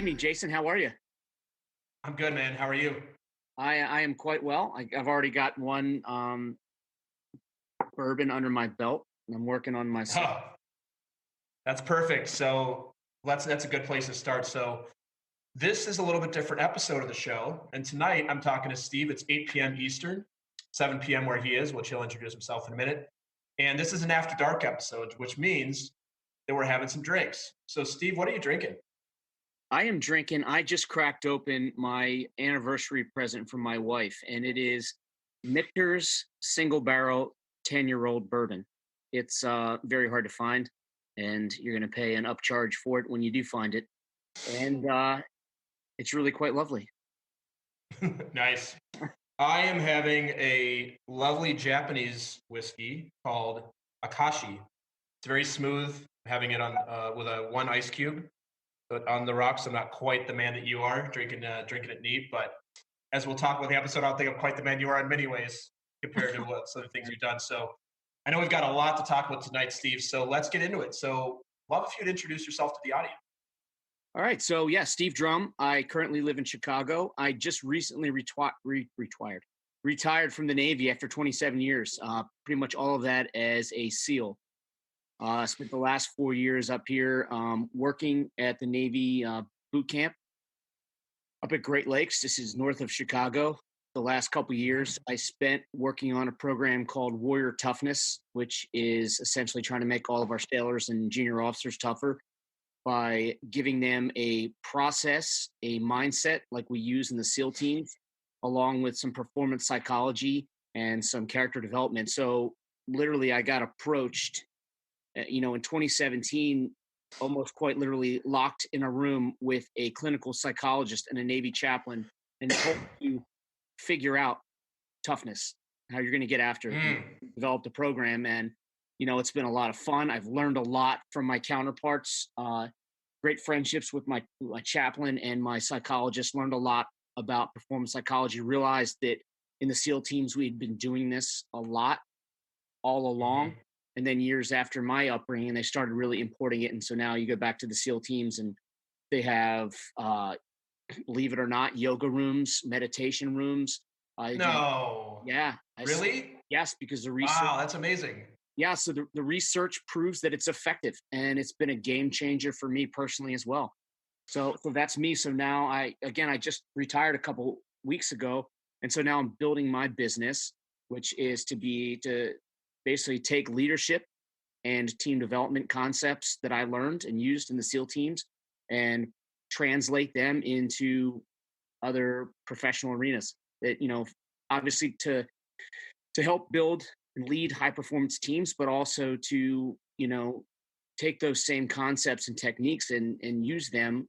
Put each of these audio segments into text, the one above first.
Good evening, Jason. How are you? I'm good, man. How are you? I am quite well. I've already got one bourbon under my belt, and I'm working on my second. Oh, that's perfect. So that's a good place to start. So this is a little bit different episode of the show. And tonight I'm talking to Steve. It's 8 p.m. Eastern, 7 p.m. where he is, which he'll introduce himself in a minute. And this is an after dark episode, which means that we're having some drinks. So Steve, what are you drinking? I am drinking. I just cracked open my anniversary present from my wife, and it is Michter's Single Barrel 10-year-old bourbon. It's very hard to find, and you're going to pay an upcharge for it when you do find it. And it's really quite lovely. Nice. I am having a lovely Japanese whiskey called Akashi. It's very smooth. I'm having it on with a one ice cube. But on the rocks, I'm not quite the man that you are drinking it neat. But as we'll talk about the episode, I don't think I'm quite the man you are in many ways compared to what some of the things you've done. So I know we've got a lot to talk about tonight, Steve. So let's get into it. So love if you'd introduce yourself to the audience. All right. So, yeah, Steve Drum. I currently live in Chicago. I just recently retired from the Navy after 27 years, pretty much all of that as a SEAL. I spent the last 4 years up here working at the Navy boot camp up at Great Lakes. This is north of Chicago. The last couple years I spent working on a program called Warrior Toughness, which is essentially trying to make all of our sailors and junior officers tougher by giving them a process, a mindset like we use in the SEAL teams, along with some performance psychology and some character development. So literally I got approached in 2017, almost quite literally locked in a room with a clinical psychologist and a Navy chaplain and told you figure out toughness, how you're going to get after it. Developed a program, and it's been a lot of fun. I've learned a lot from my counterparts, great friendships with my chaplain and my psychologist, learned a lot about performance psychology, realized that in the SEAL teams we had been doing this a lot all along. And then years after my upbringing, they started really importing it. And so now you go back to the SEAL teams and they have, believe it or not, yoga rooms, meditation rooms. No. Yeah. Really? Yes, because the research. Wow, that's amazing. Yeah, so the research proves that it's effective, and it's been a game changer for me personally as well. So that's me. So now I just retired a couple weeks ago, and so now I'm building my business, which is to basically take leadership and team development concepts that I learned and used in the SEAL teams and translate them into other professional arenas that, obviously to help build and lead high performance teams, but also to, take those same concepts and techniques and use them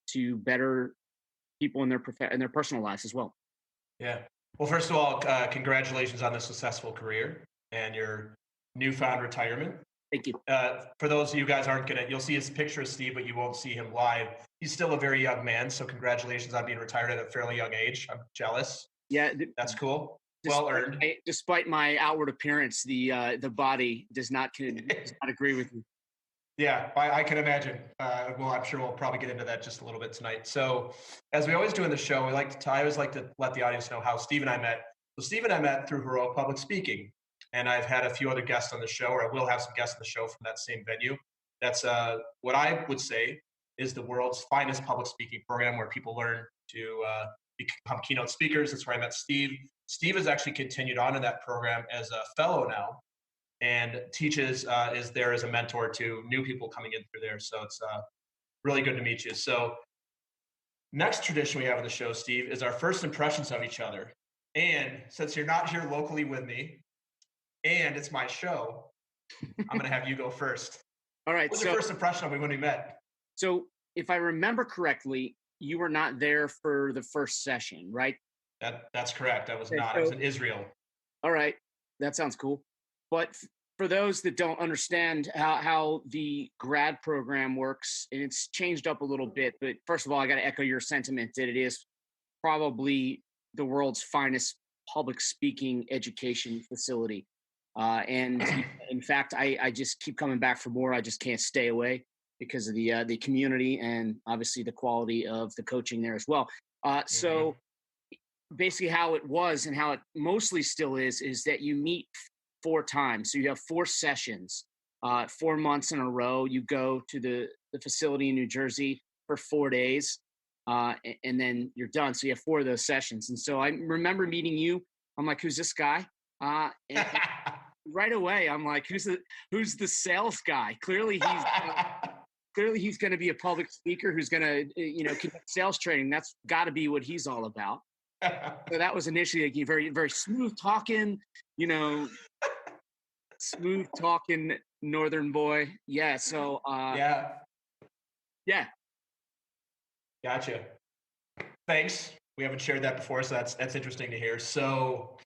to better people in their personal lives as well. Yeah. Well, first of all, congratulations on the successful career and your newfound retirement. Thank you. For those of you guys you'll see his picture of Steve, but you won't see him live. He's still a very young man, so congratulations on being retired at a fairly young age. I'm jealous. Yeah. That's cool. Well earned. Despite my outward appearance, the body does not agree with me. Yeah, I can imagine. Well, I'm sure we'll probably get into that just a little bit tonight. So, as we always do in the show, I always like to let the audience know how Steve and I met. So, Steve and I met through Heroic Public Speaking, and I've had a few other guests on the show, or I will have some guests on the show from that same venue. That's what I would say is the world's finest public speaking program, where people learn to become keynote speakers. That's where I met Steve. Steve has actually continued on in that program as a fellow now, and teaches, is there as a mentor to new people coming in through there. So it's really good to meet you. So next tradition we have on the show, Steve, is our first impressions of each other. And since you're not here locally with me, and it's my show, I'm going to have you go first. All right. What was your first impression of me when we met? So if I remember correctly, you were not there for the first session, right? That's correct. I was not. I was in Israel. All right. That sounds cool. But for those that don't understand how the grad program works, and it's changed up a little bit, but first of all, I got to echo your sentiment that it is probably the world's finest public speaking education facility. And in fact, I just keep coming back for more. I just can't stay away. because of the community and obviously the quality of the coaching there as well. So Mhm. basically, how it was and how it mostly still is that you meet 4 times. So you have 4 sessions, 4 months in a row. You go to the facility in New Jersey for 4 days, and then you're done. So you have 4 of those sessions. And so I remember meeting you. I'm like, who's this guy? And right away, I'm like, who's the sales guy? Clearly he's going to be a public speaker who's going to conduct sales training. That's got to be what he's all about. So that was initially like very, very smooth talking, you know, smooth talking Northern boy. Yeah. So, Yeah, yeah. gotcha. Thanks. We haven't shared that before, so that's interesting to hear. So,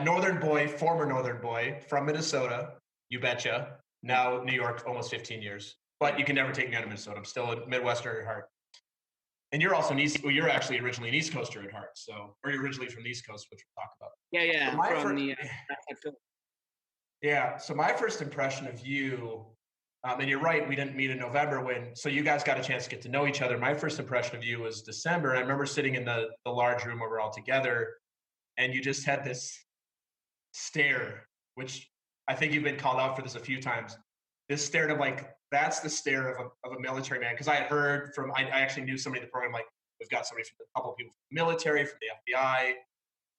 Northern boy, former Northern boy from Minnesota, you betcha. Now New York, almost 15 years. But you can never take me out of Minnesota. I'm still a Midwesterner at heart. And you're also an East. Well, you're actually originally an East Coaster at heart. So, or you're originally from the East Coast, which we'll talk about. Yeah. So Yeah. my From first, the, yeah. So my first impression of you, and you're right, we didn't meet in November so you guys got a chance to get to know each other. My first impression of you was December. I remember sitting in the large room where we're all together, and you just had this stare, which I think you've been called out for this a few times. This stare of like, that's the stare of a military man. Because I had heard from, I actually knew somebody in the program, like, we've got somebody from a couple of people from the military, from the FBI.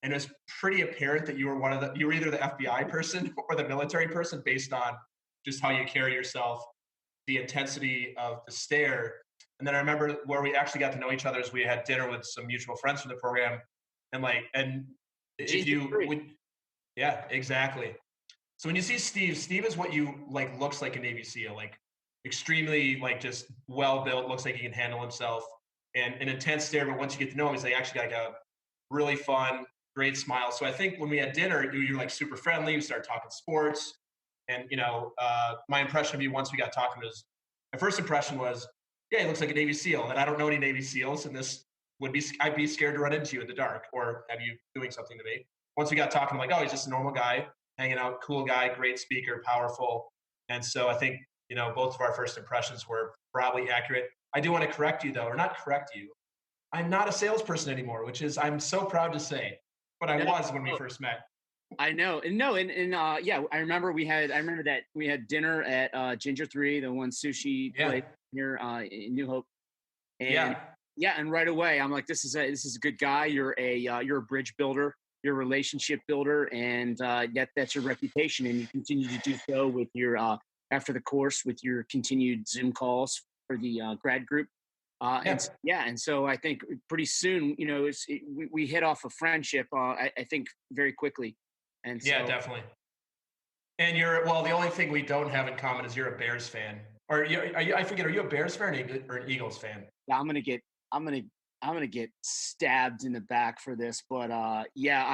And it was pretty apparent that you were either the FBI person or the military person based on just how you carry yourself, the intensity of the stare. And then I remember where we actually got to know each other is we had dinner with some mutual friends from the program. And if Ginger you Free. would, yeah, exactly. So when you see Steve is what you like looks like a Navy SEAL, like extremely like just well built, looks like he can handle himself, and an intense stare. But once you get to know him, he's like actually got like a really fun, great smile. So I think when we had dinner, you're like super friendly. We started talking sports, and my impression of you once we got talking was my first impression was, yeah, he looks like a Navy SEAL, and I don't know any Navy SEALs, and this I'd be scared to run into you in the dark or have you doing something to me. Once we got talking, I'm like, oh, he's just a normal guy hanging out, cool guy, great speaker, powerful. And so I think, both of our first impressions were probably accurate. I do want to correct you though, or not correct you. I'm not a salesperson anymore, which is, I'm so proud to say, but I No, was when we no, first met. I know. And no, and yeah, I remember that we had dinner at Ginger 3, the one sushi Yeah. place here in New Hope. And Yeah. yeah, and right away I'm like, this is a good guy. You're a bridge builder, you're a relationship builder, and that's your reputation. And you continue to do so with your after the course with your continued Zoom calls for the grad group. Yeah. And so I think pretty soon, we hit off a friendship. I think very quickly, and Yeah, so definitely. And well, the only thing we don't have in common is you're a Bears fan. Or I forget, are you a Bears fan or an Eagles fan? yeah, I'm gonna I'm gonna get stabbed in the back for this, but yeah,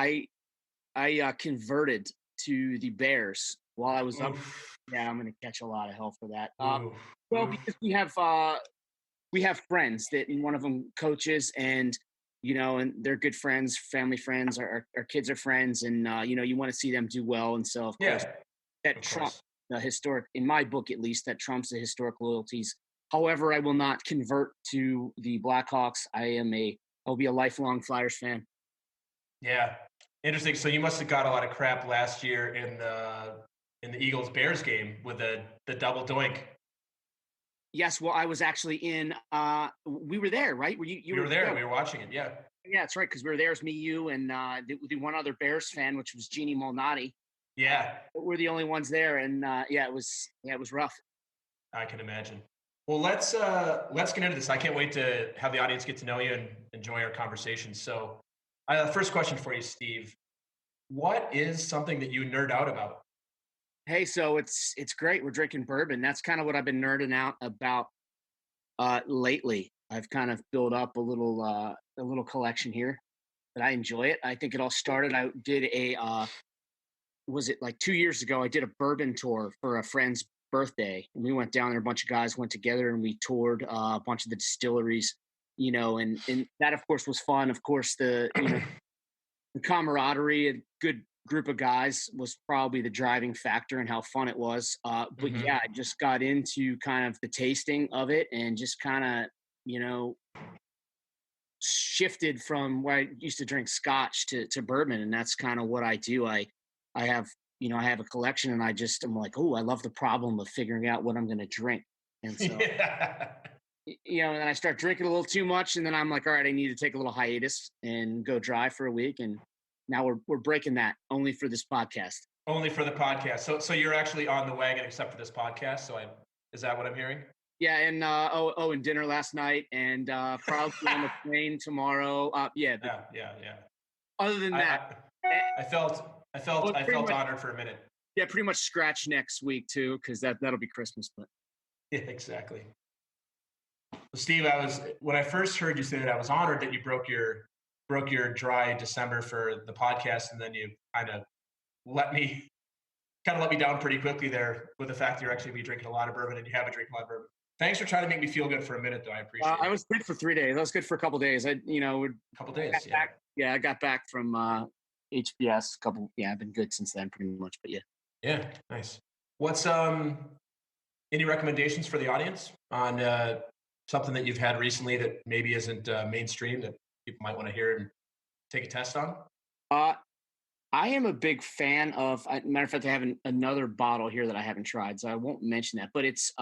I converted to the Bears while I was up. Oof. Yeah, I'm gonna catch a lot of hell for that. Oof. Well, Oof. because we have friends that, and one of them coaches, and and they're good friends, family friends. Our kids are friends, and you want to see them do well, and so of course Yeah, that of trumps course. the historic, in my book at least, that trumps the historic loyalties. However, I will not convert to the Blackhawks. I'll be a lifelong Flyers fan. Yeah. Interesting. So you must have got a lot of crap last year in the Eagles Bears game with the double doink. Yes, well, I was actually in. We were there, right? Were you We were were there. yeah, We were watching it. Yeah. yeah, that's right, because we were there. It was me, you, and the one other Bears fan, which was Jeannie Malnati. Yeah. We're the only ones there, and it was rough. I can imagine. Well, let's get into this. I can't wait to have the audience get to know you and enjoy our conversation. So, first question for you, Steve. What is something that you nerd out about? Hey, so it's great. We're drinking bourbon. That's kind of what I've been nerding out about lately. I've kind of built up a little collection here, but I enjoy it. I think it all started. I did was it like 2 years ago? I did a bourbon tour for a friend's birthday, and we went down there. A bunch of guys went together, and we toured a bunch of the distilleries. And that of course was fun. Of course, the camaraderie, a good group of guys was probably the driving factor in how fun it was. But Mm-hmm. yeah, I just got into kind of the tasting of it and just kind of, shifted from where I used to drink scotch to bourbon. And that's kind of what I do. I have, I have a collection and I'm like, oh, I love the problem of figuring out what I'm going to drink. And so, Yeah. and then I start drinking a little too much and then I'm like, all right, I need to take a little hiatus and go dry for a week. And now we're breaking that only for this podcast. Only for the podcast. So you're actually on the wagon except for this podcast. Is that what I'm hearing? Yeah, and and dinner last night, and probably on the plane tomorrow. Yeah. Other than that, I felt honored for a minute. Yeah, pretty much scratch next week too, because that'll be Christmas. But yeah, exactly. Well, Steve, when I first heard you say that, I was honored that you broke your dry December for the podcast, and then you kind of let me down pretty quickly there with the fact that you're actually be drinking a lot of bourbon and you have been drinking a lot of bourbon. Thanks for trying to make me feel good for a minute, though. I appreciate it. I was good for 3 days. I was good for a couple days. A couple days. I got back from HBS. I've been good since then, pretty much. But yeah. Yeah, nice. What's any recommendations for the audience on something that you've had recently that maybe isn't mainstream that people might want to hear and take a test on? I am a big fan of. Matter of fact, I have another bottle here that I haven't tried, so I won't mention that. But it's.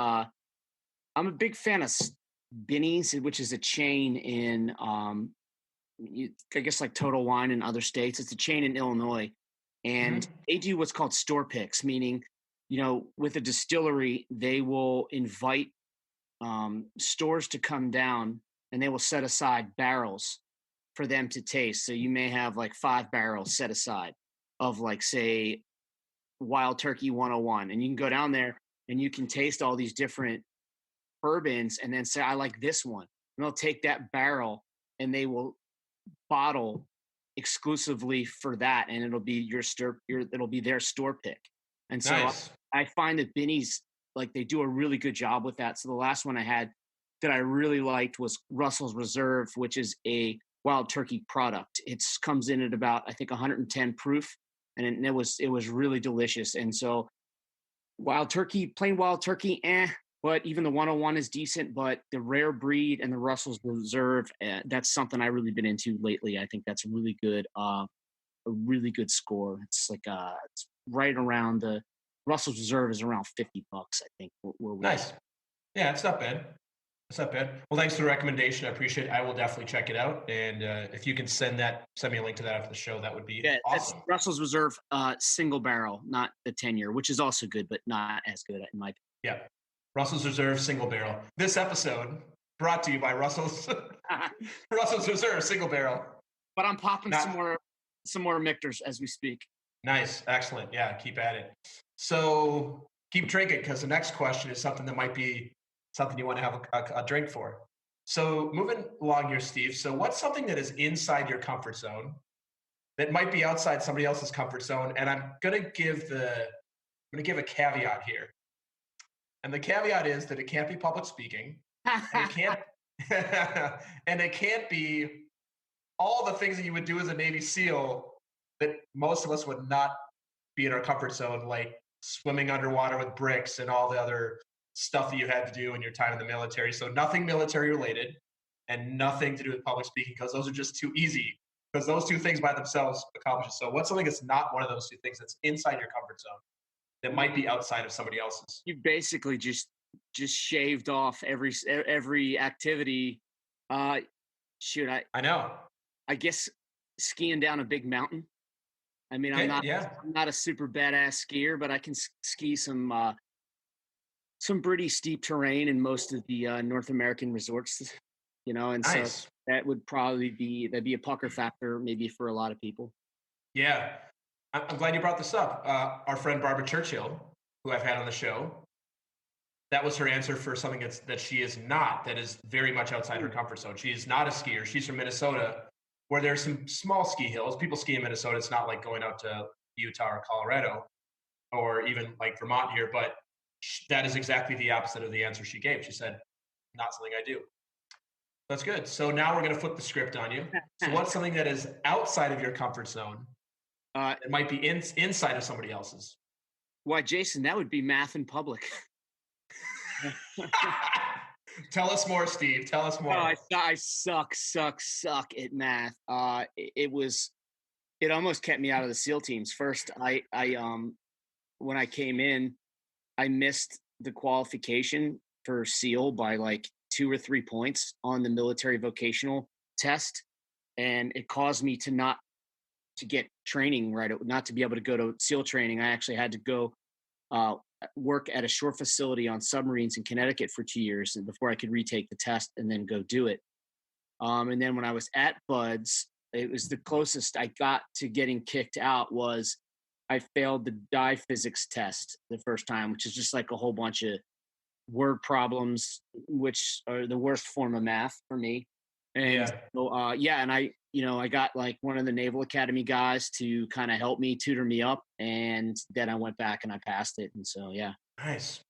I'm a big fan of Binny's, which is a chain in, I guess like Total Wine in other states. It's a chain in Illinois, and they do what's called store picks, meaning, with a distillery, they will invite stores to come down and they will set aside barrels for them to taste. So you may have like 5 barrels set aside of like, say, Wild Turkey 101, and you can go down there and you can taste all these different bourbons and then say, I like this one. And they'll take that barrel and they will bottle exclusively for that. And it'll be it'll be their store pick. And so nice. I find that Binny's, like, they do a really good job with that. So the last one I had that I really liked was Russell's Reserve, which is a Wild Turkey product. It comes in at about, I think, 110 proof. And it was really delicious. And so plain Wild Turkey, but even the 101 is decent. But the Rare Breed and the Russell's Reserve, that's something I've really been into lately. I think that's a really good score. It's like it's right around the Russell's Reserve is around $50, I think. Nice. Yeah, it's not bad. Well, thanks for the recommendation. I appreciate it. I will definitely check it out. And if you can send me a link to that after the show, that would be awesome. It's Russell's Reserve single barrel, not the 10-year, which is also good, but not as good in my opinion. Yeah. Russell's Reserve single barrel. This episode brought to you by Russell's Reserve single barrel. But I'm popping some more Michters as we speak. Nice. Excellent. Yeah, keep at it. So keep drinking, because the next question is something that might be something you want to have a drink for. So moving along here, Steve. So what's something that is inside your comfort zone that might be outside somebody else's comfort zone? And I'm going to give a caveat here. And the caveat is that it can't be public speaking. And it can't be all the things that you would do as a Navy SEAL that most of us would not be in our comfort zone, like swimming underwater with bricks and all the other stuff that you had to do in your time in the military. So nothing military related and nothing to do with public speaking, because those are just too easy, because those two things by themselves accomplish it. So what's something that's not one of those two things that's inside your comfort zone that might be outside of somebody else's? You basically just shaved off every activity. I know. I guess skiing down a big mountain. I mean, okay, I'm not a super badass skier, but I can ski some pretty steep terrain in most of the North American resorts, and nice. So that would probably be a pucker factor maybe for a lot of people. Yeah. I'm glad you brought this up. Our friend Barbara Churchill, who I've had on the show, that was her answer for something that she is not, that is very much outside her comfort zone. She is not a skier. She's from Minnesota, where there's some small ski hills. People ski in Minnesota. It's not like going out to Utah or Colorado or even like Vermont here, but that is exactly the opposite of the answer she gave. She said, not something I do. That's good. So now we're going to flip the script on you. So what's something that is outside of your comfort zone Uh, It might be inside of somebody else's. why, Jason? That would be math in public. Tell us more, Steve. Tell us No, more. I suck at math. It almost kept me out of the SEAL teams. First, when I came in, I missed the qualification for SEAL by like 2 or 3 points on the military vocational test, and it caused me to not to get training right, not to be able to go to SEAL training. I actually had to go uh, work at a shore facility on submarines in Connecticut for 2 years and before I could retake the test and then go do it. And then when I was at Buds, it was the closest I got to getting kicked out was I failed the dye physics test the first time, which is just like a whole bunch of word problems, which are the worst form of math for me. And Yeah. so, yeah, and I got like one of the Naval Academy guys to kind of help me tutor me up, and then I went back and I passed it. And so, yeah, Nice.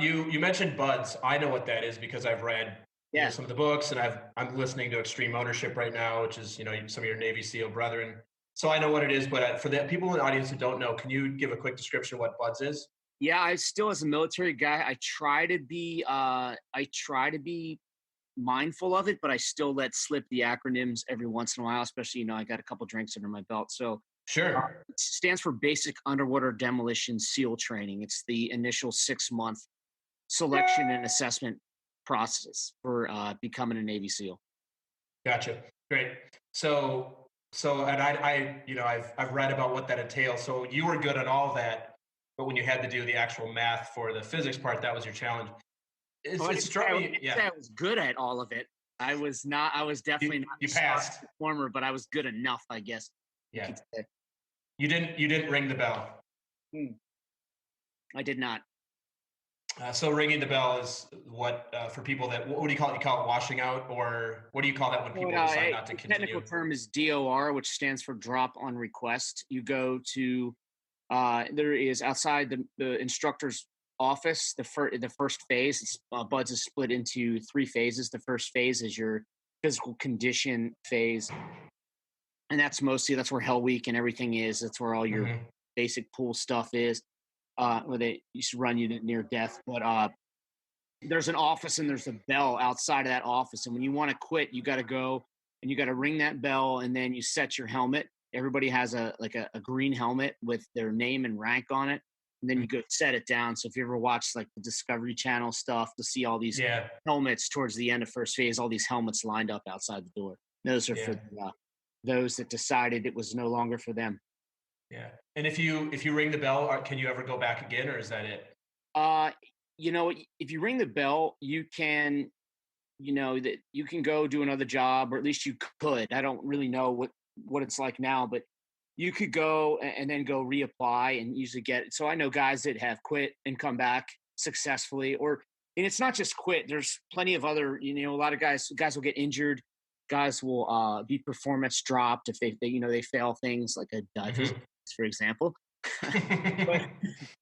You mentioned buds. I know what that is because I've read yeah, some of the books, and I'm listening to Extreme Ownership right now, which is some of your Navy SEAL brethren. So I know what it is. But for the people in the audience who don't know, can you give a quick description of what buds is? yeah. I still, as a military guy, I try to be mindful of it, but I still let slip the acronyms every once in a while, especially, I got a couple drinks under my belt. So Sure. it stands for Basic Underwater Demolition SEAL Training. It's the initial 6-month selection and assessment process for becoming a Navy SEAL. Gotcha. Great. And I've read about what that entails. So you were good at all of that, but when you had to do the actual math for the physics part, that was your challenge. Oh, It struck I me. didn't say Yeah. I was good at all of it. I was not. I was definitely not You a star passed. performer, but I was good enough, I guess you Yeah. could say. You didn't ring the bell. Hmm. I did not. So ringing the bell is what for people that what do you call it? You call it washing out, or what do you call that when people decide not to The continue? technical term is DOR, which stands for drop on request. You go to there is outside the instructor's office. The first phase, Buds is split into 3 phases. The first phase is your physical condition phase, and that's where Hell Week and everything is. That's where all your Hmm. basic pool stuff is. Where they used to run you to near death, but there's an office and there's a bell outside of that office. And when you want to quit, you got to go and you got to ring that bell, and then you set your helmet. Everybody has a green helmet with their name and rank on it. And then you go set it down. So if you ever watch like the Discovery Channel stuff, to see all these Yeah. helmets towards the end of first phase, all these helmets lined up outside the door. Those are for Yeah. those that decided it was no longer for them. Yeah. And if you ring the bell, can you ever go back again, or is that it? Uh, if you ring the bell, you can that you can go do another job, or at least you could. I don't really know what it's like now, but you could go and then go reapply and usually get it. So I know guys that have quit and come back successfully, and it's not just quit. There's plenty of other, a lot of guys will get injured. Guys will be performance dropped if they fail things like a dive physics, Hmm. for example. But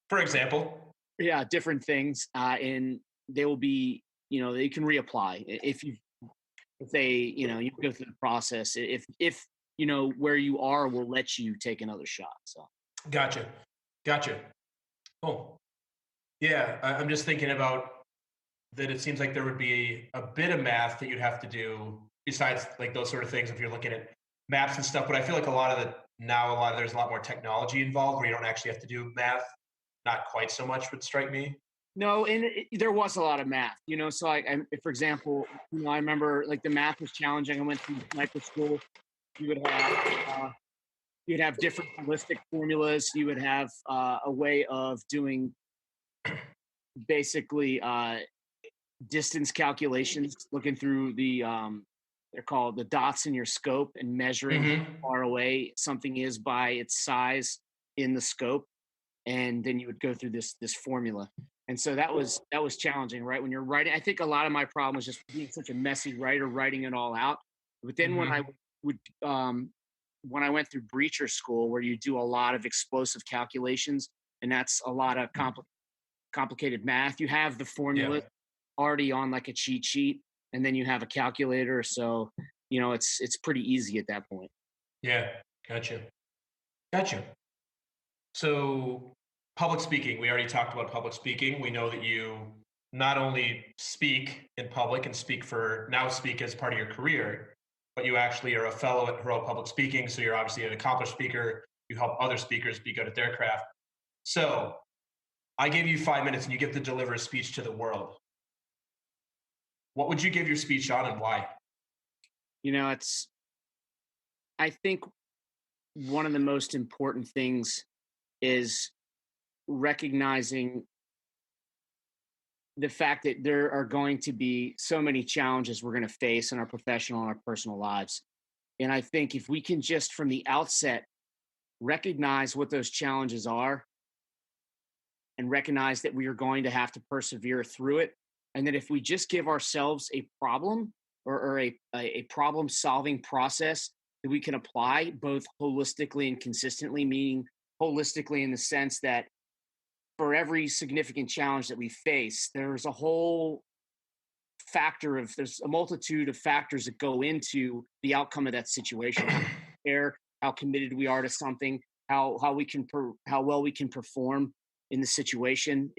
For example. yeah, different things, and they will be, they can reapply if they, you go through the process. If where you are will let you take another shot. So Gotcha. Gotcha. Cool. Yeah, I'm just thinking about that. It seems like there would be a bit of math that you'd have to do besides like those sort of things if you're looking at maps and stuff. But I feel like there's a lot more technology involved where you don't actually have to do math. Not quite so much would strike me. no, and there was a lot of math, So for example, I remember like the math was challenging. I went through sniper school. You would have you'd have different holistic formulas. You would have a way of doing basically distance calculations, looking through they're called the dots in your scope, and measuring how Hmm. far away something is by its size in the scope. And then you would go through this formula. And so that was challenging, right? When you're writing, I think a lot of my problem was just being such a messy writer, writing it all out. But then would when I went through breacher school, where you do a lot of explosive calculations, and that's a lot of complicated math. You have the Yeah. formula already on like a cheat sheet, and then you have a calculator. So it's pretty easy at that point. Yeah. Gotcha. Gotcha. So, public speaking, we already talked about public speaking. We know that you not only speak in public and speak as part of your career, but you actually are a fellow at Hero Public Speaking. So, you're obviously an accomplished speaker. You help other speakers be good at their craft. So, I gave you 5 minutes and you get to deliver a speech to the world. What would you give your speech on and why? It's I think one of the most important things is recognizing the fact that there are going to be so many challenges we're going to face in our professional and our personal lives. And I think if we can just from the outset recognize what those challenges are and recognize that we are going to have to persevere through it, and that if we just give ourselves a problem or a problem solving process that we can apply both holistically and consistently, meaning holistically in the sense that for every significant challenge that we face, there's a multitude of factors that go into the outcome of that situation. How committed we are to something, how well we can perform in the situation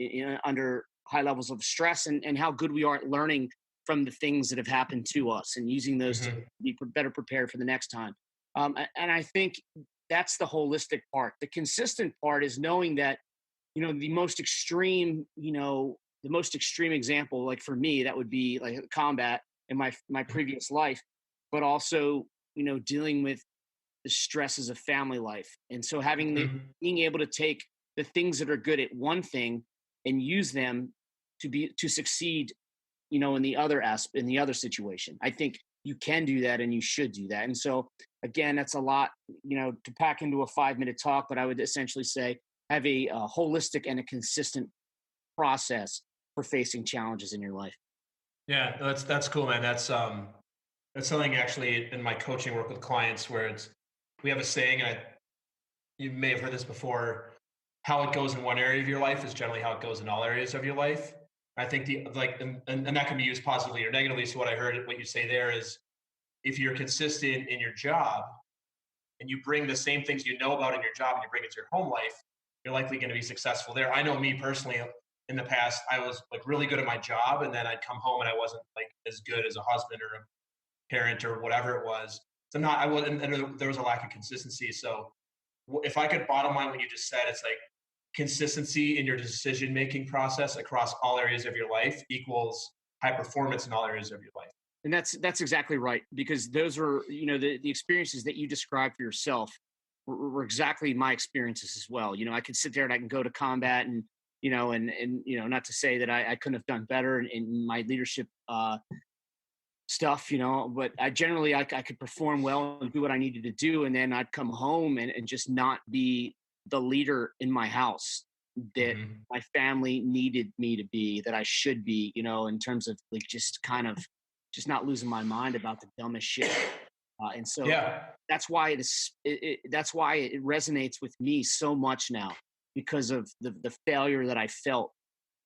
under high levels of stress, and how good we are at learning from the things that have happened to us and using those to Mhm. be better prepared for the next time. And I think that's the holistic part. The consistent part is knowing that the most extreme example, like for me, that would be like combat in my previous life, but also dealing with the stresses of family life. And so Mhm. being able to take the things that are good at one thing and use them to succeed, in the other situation. I think you can do that and you should do that. And so again, that's a lot, to pack into a 5-minute talk, but I would essentially say have a holistic and a consistent process for facing challenges in your life. Yeah, that's cool, man. That's something actually in my coaching work with clients where we have a saying, and you may have heard this before. How it goes in one area of your life is generally how it goes in all areas of your life. I think and that can be used positively or negatively. So what you say there is, if you're consistent in your job and you bring the same things you know about in your job and you bring it to your home life, you're likely going to be successful there. I know me personally, in the past, I was like really good at my job, and then I'd come home and I wasn't like as good as a husband or a parent or whatever it was. So not I wasn't, and there was a lack of consistency. So if I could bottom line what you just said, it's like consistency in your decision making process across all areas of your life equals high performance in all areas of your life. And that's exactly right, because those are the experiences that you described for yourself were exactly my experiences as well. I could sit there and I can go to combat and not to say that I couldn't have done better in my leadership stuff, but I could perform well and do what I needed to do. And then I'd come home and just not be the leader in my house that Hmm. my family needed me to be, that I should be, in terms of like just kind of just not losing my mind about the dumbest shit. And so Yeah. that's why it resonates with me so much now, because of the failure that I felt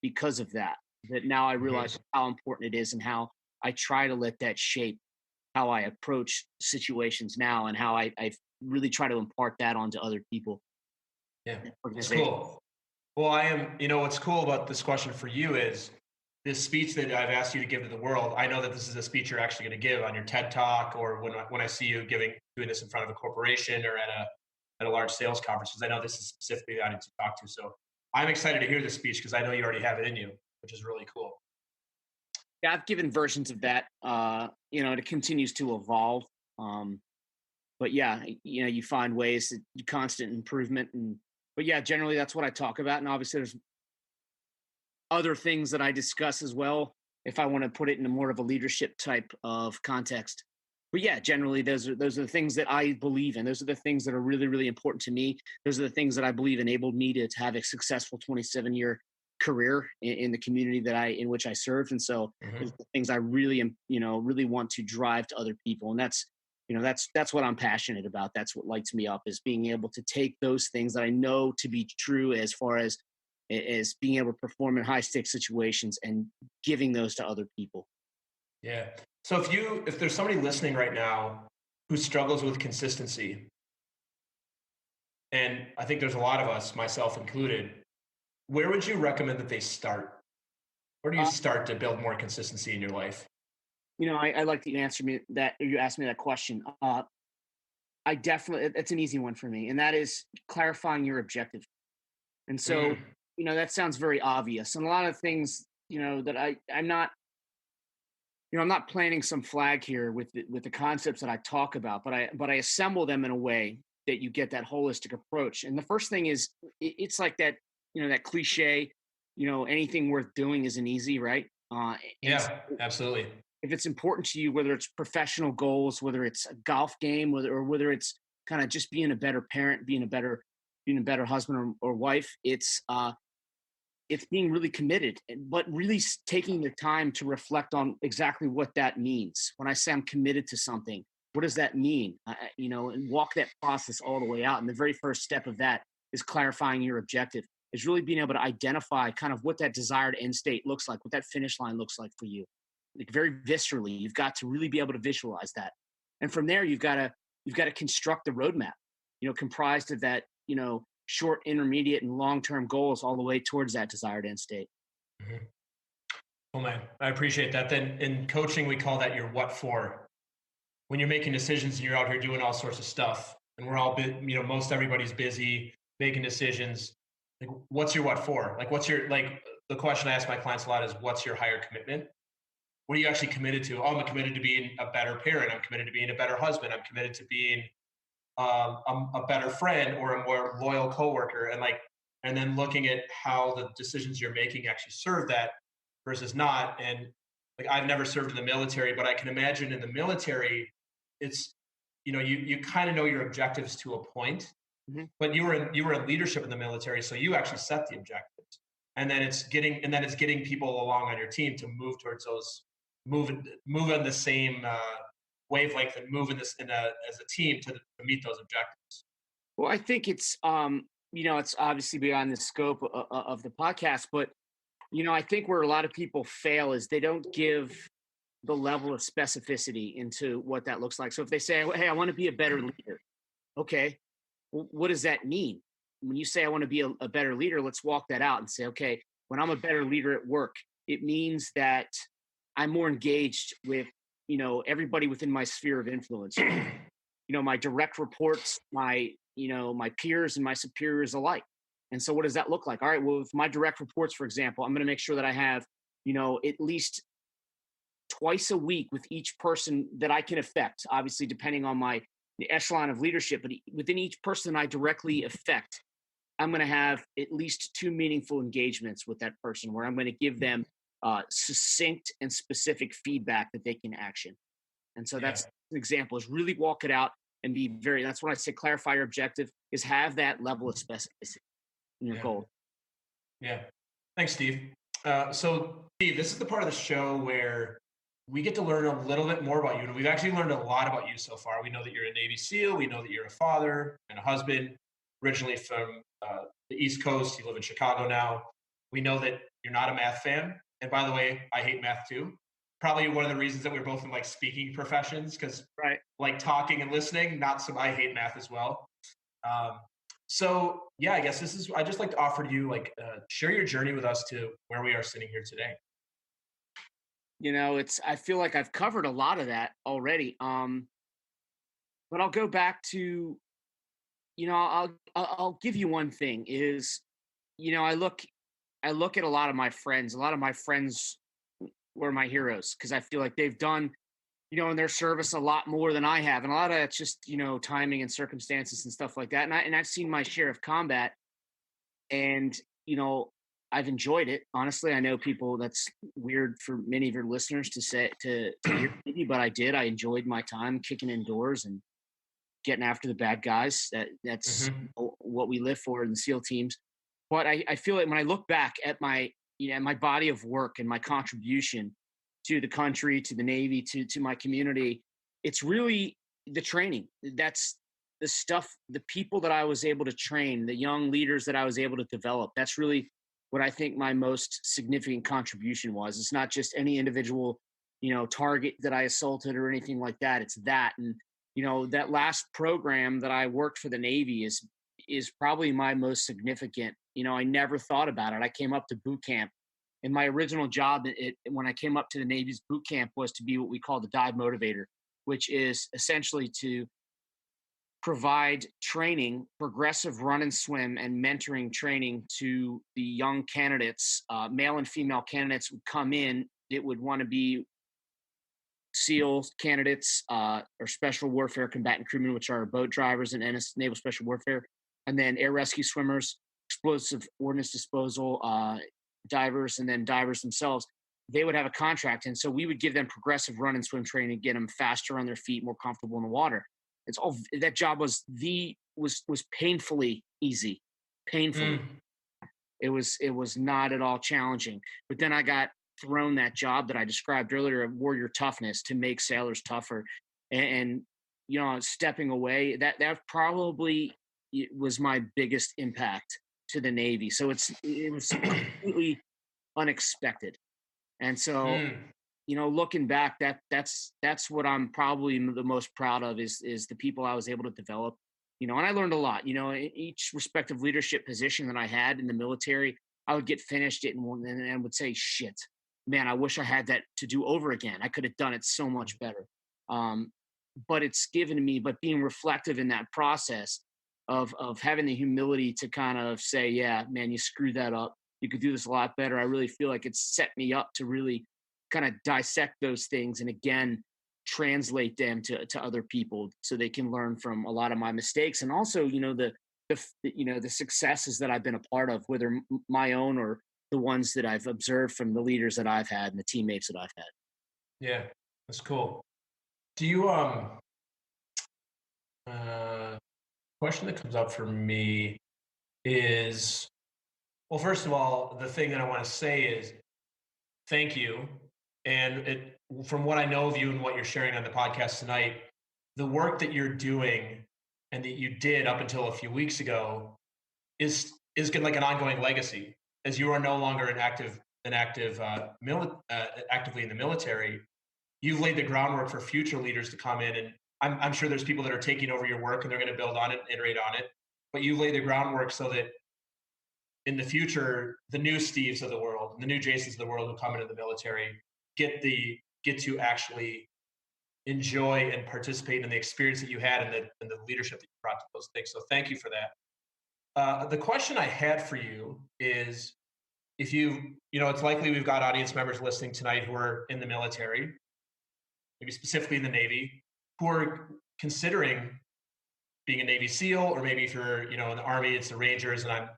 because of that. That now I Hmm. realize how important it is and how I try to let that shape how I approach situations now, and how I really try to impart that onto other people Yeah. and It's organizations. cool. Well, what's cool about this question for you is this speech that I've asked you to give to the world. I know that this is a speech you're actually going to give on your TED Talk, or when I see you doing this in front of a corporation or at a large sales conference, because I know this is specifically the audience you talk to. So I'm excited to hear this speech because I know you already have it in you, which is really cool. Yeah, I've given versions of that. It continues to evolve. Um, but yeah, you find ways to constant improvement, but yeah, generally that's what I talk about. And obviously there's other things that I discuss as well, if I want to put it in a more of a leadership type of context. But yeah, generally those are the things that I believe in. Those are the things that are really, really important to me. Those are the things that I believe enabled me to have a successful 27-year career in the community in which I served. And so those Hmm. are the things I really am, really want to drive to other people. And that's what I'm passionate about. That's what lights me up, is being able to take those things that I know to be true as far as being able to perform in high stakes situations and giving those to other people. Yeah. So if there's somebody listening right now who struggles with consistency, and I think there's a lot of us, myself included, where would you recommend that they start? Where do you Uh, start to build more consistency in your life? I like that you asked me that question. I definitely, it's an easy one for me, and that is clarifying your objective. And so, Mm, that sounds very obvious. And a lot of things, that I'm not, I'm not planting some flag here with the concepts that I talk about, but I assemble them in a way that you get that holistic approach. And the first thing is, it's like that, that cliche, anything worth doing isn't easy, right? And yeah, absolutely. if it's important to you, whether it's professional goals, whether it's a golf game, whether it's kind of just being a better parent, being a better husband or wife, it's being really committed, but really taking the time to reflect on exactly what that means. When I say I'm committed to something, what does that mean? And walk that process all the way out. And the very first step of that is clarifying your objective. Is really being able to identify kind of what that desired end state looks like, what that finish line looks like for you. Like very viscerally, you've got to really be able to visualize that. And from there, you've got to construct the roadmap, comprised of that, short, intermediate, and long-term goals all the way towards that desired end state. Mhm. Oh man, I appreciate that. Then in coaching, we call that your what for. When you're making decisions and you're out here doing all sorts of stuff, and we're all, most everybody's busy making decisions. Like, what's your what for? Like, what's your like? The question I ask my clients a lot is, what's your higher commitment? What are you actually committed to? Oh, I'm committed to being a better parent. I'm committed to being a better husband. I'm committed to being a better friend or a more loyal coworker, and then looking at how the decisions you're making actually serve that versus not. And like, I've never served in the military, but I can imagine in the military, it's, you kind of know your objectives to a point, Mhm. but you were in leadership in the military, so you actually set the objectives, and then it's getting people along on your team to move towards those, move on the same wavelength, and move in this as a team to meet those objectives. Well, I think it's obviously beyond the scope of the podcast, but I think where a lot of people fail is they don't give the level of specificity into what that looks like. So if they say, "Hey, I want to be a better leader," okay, well, what does that mean? When you say I want to be a better leader, let's walk that out and say, okay, when I'm a better leader at work, it means that I'm more engaged with everybody within my sphere of influence. My direct reports, my peers and my superiors alike. And so what does that look like? All right, well, with my direct reports, for example, I'm going to make sure that I have, at least twice a week with each person that I can affect, obviously depending on the echelon of leadership, but within each person I directly affect, I'm going to have at least two meaningful engagements with that person where I'm going to give them succinct and specific feedback that they can action. And so Yeah, that's an example, is really walk it out and that's when I say clarify your objective, is have that level of specificity in your yeah, goal. yeah. Thanks, Steve. So, Steve, this is the part of the show where we get to learn a little bit more about you. And we've actually learned a lot about you so far. We know that you're a Navy SEAL. We know that you're a father and a husband, originally from the East Coast. You live in Chicago now. We know that you're not a math fan. And by the way, I hate math too. Probably one of the reasons that we're both in like speaking professions, because Right. like talking and listening, not some, I hate math as well. Um, so yeah, I guess I just like to offer to you, like, share your journey with us to where we are sitting here today. I feel like I've covered a lot of that already. But I'll go back to, I'll give you one thing is, I look at a lot of my friends. A lot of my friends were my heroes because I feel like they've done, in their service a lot more than I have, and a lot of it's just timing and circumstances and stuff like that. And I've seen my share of combat, and you know I've enjoyed it. Honestly, I know people that's weird for many of your listeners to say to hear, maybe, but I did. I enjoyed my time kicking indoors and getting after the bad guys. That's Hmm. what we live for in the SEAL teams. But I feel like when I look back at my body of work and my contribution to the country, to the Navy, to my community, it's really the training. That's the stuff, the people that I was able to train, the young leaders that I was able to develop. That's really what I think my most significant contribution was. It's not just any individual, target that I assaulted or anything like that. It's that. And that last program that I worked for the Navy is probably my most significant. I never thought about it. I came up to boot camp, and my original job when I came up to the Navy's boot camp was to be what we call the dive motivator, which is essentially to provide training, progressive run and swim, and mentoring training to the young candidates. Male and female candidates would come in that would want to be SEAL candidates, or special warfare combatant crewmen, which are boat drivers and naval special warfare, and then air rescue swimmers, explosive ordnance disposal divers, and then divers themselves. They would have a contract, and so we would give them progressive run and swim training to get them faster on their feet, more comfortable in the water. It's all that job was painfully easy, painfully. Mm. It was not at all challenging. But then I got thrown that job that I described earlier of warrior toughness to make sailors tougher, and stepping away, that probably was my biggest impact to the Navy. So it was completely unexpected, and so Mm. looking back, that's what I'm probably the most proud of is the people I was able to develop. And I learned a lot. In each respective leadership position that I had in the military, I would get finished it and would say, "Shit, man, I wish I had that to do over again. I could have done it so much better." Um, but it's given me, but being reflective in that process of having the humility to kind of say, "Yeah, man, you screwed that up. You could do this a lot better." I really feel like it's set me up to really kind of dissect those things and again translate them to other people so they can learn from a lot of my mistakes, and also the successes that I've been a part of, whether my own or the ones that I've observed from the leaders that I've had and the teammates that I've had. Yeah, that's cool. Do you uh question that comes up for me is, well, first of all, the thing that I want to say is thank you. And from what I know of you and what you're sharing on the podcast tonight, the work that you're doing and that you did up until a few weeks ago is good, like an ongoing legacy, as you are no longer actively in the military. You've laid the groundwork for future leaders to come in, and I'm sure there's people that are taking over your work and they're going to build on it and iterate on it. But you laid the groundwork so that in the future, the new Steves of the world, and the new Jasons of the world who come into the military get to actually enjoy and participate in the experience that you had and the leadership that you brought to those things. So thank you for that. The question I had for you is, if it's likely we've got audience members listening tonight who are in the military, maybe specifically in the Navy, who are considering being a Navy SEAL, or maybe if you're, in the Army, it's the Rangers, and I'm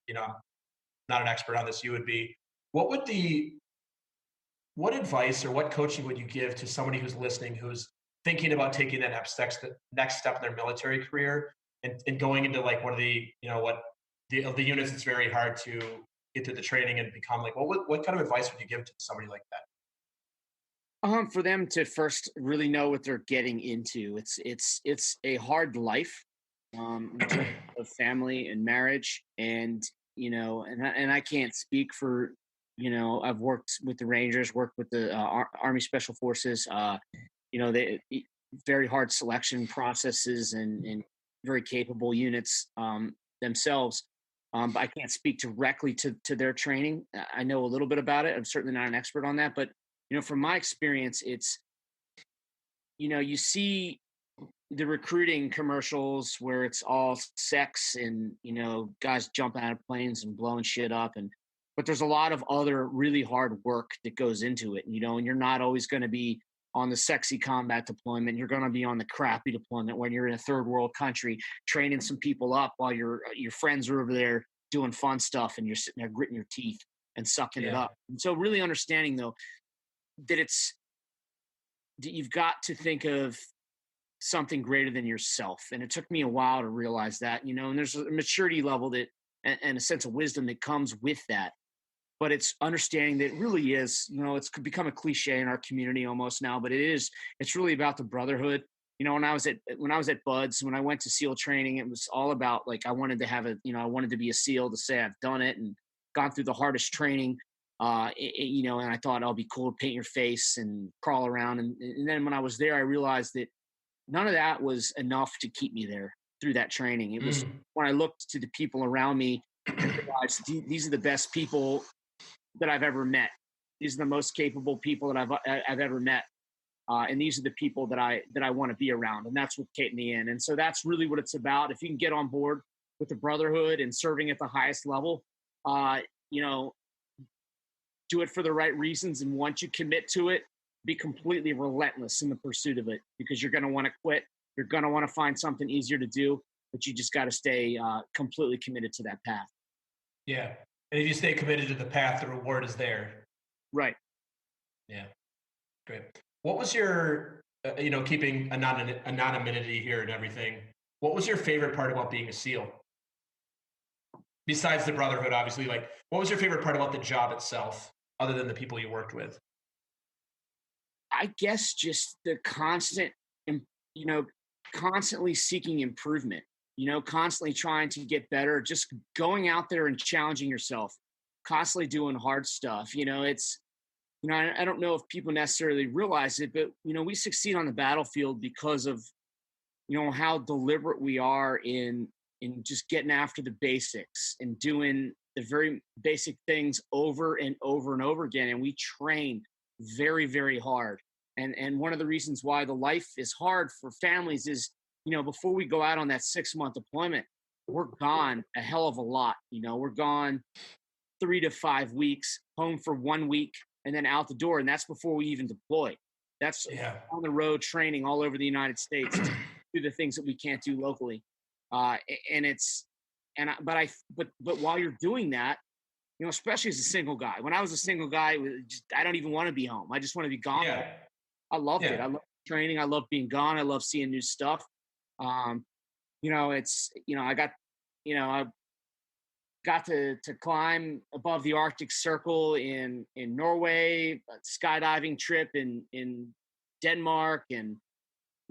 not an expert on this, you would be. What advice or what coaching would you give to somebody who's listening, who's thinking about taking that next step in their military career and going into like one of the units that's very hard to get through the training and become like, what kind of advice would you give to somebody like that? For them to first really know what they're getting into. It's a hard life, in terms of family and marriage, and I can't speak for, I've worked with the Rangers, worked with the Army Special Forces. They very hard selection processes and very capable units themselves. But I can't speak directly to their training. I know a little bit about it. I'm certainly not an expert on that, but from my experience, it's you see the recruiting commercials where it's all sex and guys jumping out of planes and blowing shit up, but there's a lot of other really hard work that goes into it, and you're not always going to be on the sexy combat deployment. You're going to be on the crappy deployment when you're in a third world country training some people up while your friends are over there doing fun stuff and you're sitting there gritting your teeth and sucking it Yeah. up. And so really understanding though that you've got to think of something greater than yourself. And it took me a while to realize that, and there's a maturity level that and a sense of wisdom that comes with that. But it's understanding that it really is, it's become a cliche in our community almost now, but it's really about the brotherhood. When I was at Buds, when I went to SEAL training, it was all about like, I wanted to be a SEAL to say I've done it and gone through the hardest training. And I thought I'll be cool to paint your face and crawl around. And then when I was there, I realized that none of that was enough to keep me there. through that training. It was Mm. when I looked to the people around me and realized these are the best people that I've ever met. These are the most capable people that I've ever met. And these are the people that I want to be around, and that's what kept me in. And so that's really what it's about. If you can get on board with the brotherhood and serving at the highest level, uh, you know, do it for the right reasons. And once you commit to it, be completely relentless in the pursuit of it, because you're going to want to quit. You're going to want to find something easier to do, but you just got to stay completely committed to that path. Yeah. And if you stay committed to the path, the reward is there. Right. Yeah. Great. What was your, keeping anonymity here and everything? What was your favorite part about being a SEAL? Besides the brotherhood, obviously, like, what was your favorite part about the job itself, other than the people you worked with? I guess just the constant, you know, constantly seeking improvement, constantly trying to get better, just going out there and challenging yourself, constantly doing hard stuff. I don't know if people necessarily realize it, but, we succeed on the battlefield because of, how deliberate we are in just getting after the basics and doing the very basic things over and over and over again. And we train very, very hard. And one of the reasons why the life is hard for families is, before we go out on that 6-month deployment, we're gone a hell of a lot. We're gone 3 to 5 weeks, home for 1 week, and then out the door. And that's before we even deploy. That's Yeah. on the road training all over the United States to do the things that we can't do locally. And it's, and I, but while you're doing that, especially as a single guy, when I was a single guy, I don't even want to be home. I just want to be gone. Yeah. I loved it. Yeah. I love training. I love being gone. I love seeing new stuff. Um, I got to climb above the Arctic Circle in Norway, a skydiving trip in Denmark, and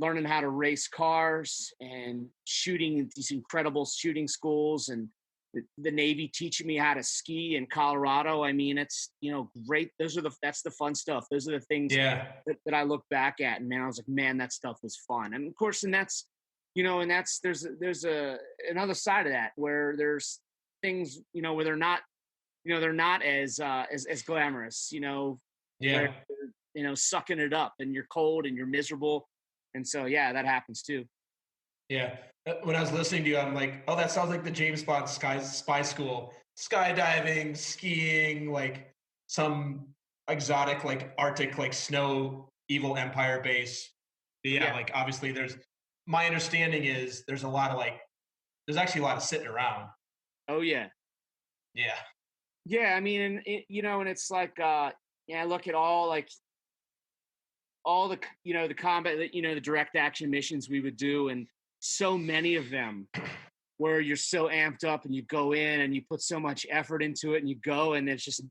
learning how to race cars and shooting at these incredible shooting schools, and the Navy teaching me how to ski in Colorado. I mean, it's, great. That's the fun stuff. Those are the things Yeah. that I look back at, and man, I was like, man, that stuff was fun. And of course, there's another side of that where there's things, where they're not as glamorous, where, Yeah. sucking it up and you're cold and you're miserable. And so, yeah, that happens too. Yeah. When I was listening to you, I'm like, oh, that sounds like the James Bond spy school. Skydiving, skiing, like some exotic, like Arctic, like snow evil empire base. But yeah, Yeah. like obviously my understanding is there's actually a lot of sitting around. Oh yeah. Yeah. Yeah. I mean, and it's like, I look at all the, the combat, the direct action missions we would do. And so many of them where you're so amped up and you go in and you put so much effort into it and you go, and it's just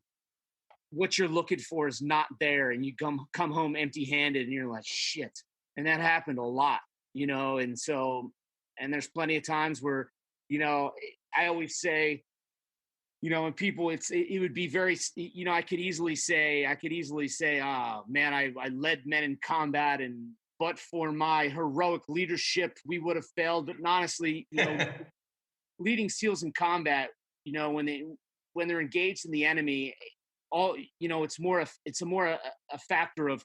what you're looking for is not there. And you come home empty handed and you're like, shit. And that happened a lot, and so, and there's plenty of times where, I always say, and people, it would be very, I could easily say, ah, man, I led men in combat, and but for my heroic leadership, we would have failed. But honestly, leading SEALs in combat, when they're engaged in the enemy, it's a factor of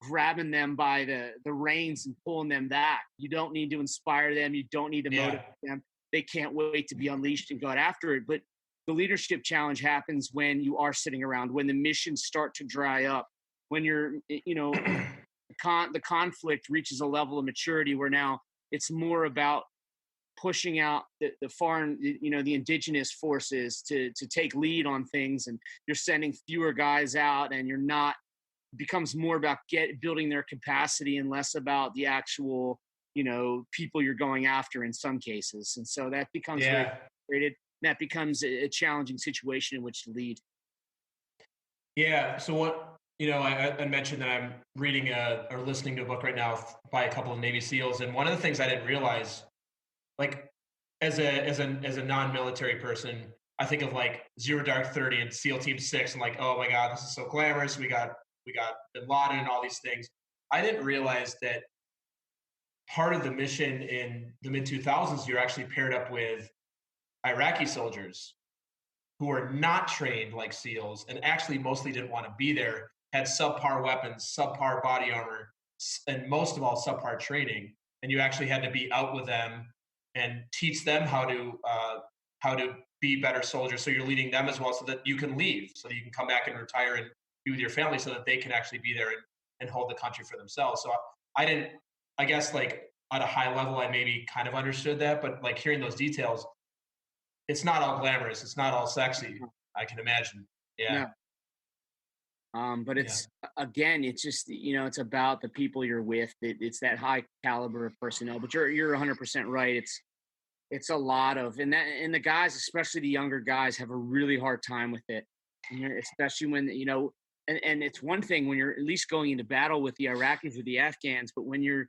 grabbing them by the reins and pulling them back. You don't need to inspire them. You don't need to motivate them. They can't wait to be unleashed and go after it. But the leadership challenge happens when you are sitting around, when the missions start to dry up, when you're, the conflict reaches a level of maturity where now it's more about pushing out the foreign, the indigenous forces to take lead on things, and you're sending fewer guys out, and you're not, it becomes more about building their capacity and less about the actual, people you're going after in some cases. And so that becomes very frustrated. That becomes a challenging situation in which to lead. Yeah. So what, I mentioned that I'm reading or listening to a book right now by a couple of Navy SEALs. And one of the things I didn't realize, like as a non-military person, I think of like Zero Dark 30 and SEAL Team 6 and like, oh my God, this is so glamorous. We got Bin Laden and all these things. I didn't realize that part of the mission in the mid 2000s, you're actually paired up with Iraqi soldiers who are not trained like SEALs and actually mostly didn't want to be there, had subpar weapons, subpar body armor, and most of all, subpar training. And you actually had to be out with them and teach them how to be better soldiers. So you're leading them as well, so that you can leave, so that you can come back and retire and be with your family, so that they can actually be there and hold the country for themselves. So I didn't, I guess, like at a high level, I maybe kind of understood that, but like hearing those details, it's not all glamorous. It's not all sexy. I can imagine. Yeah. No. But Yeah. it's again, it's just it's about the people you're with. It's that high caliber of personnel. But you're 100% right. It's a lot of and the guys, especially the younger guys, have a really hard time with it. Especially when and it's one thing when you're at least going into battle with the Iraqis or the Afghans, but when you're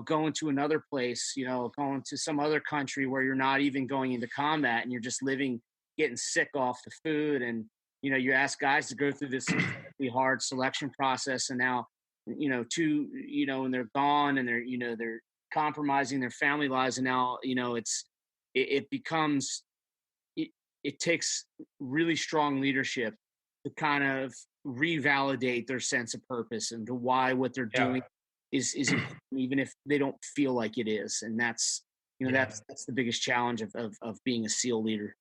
going to another place, going to some other country where you're not even going into combat and you're just living, getting sick off the food, and you ask guys to go through this incredibly hard selection process, and now and they're gone, and they're compromising their family lives, and now it becomes it takes really strong leadership to kind of revalidate their sense of purpose and to why what they're Yeah. doing is important, even if they don't feel like it is. And that's Yeah. that's the biggest challenge of being a SEAL leader.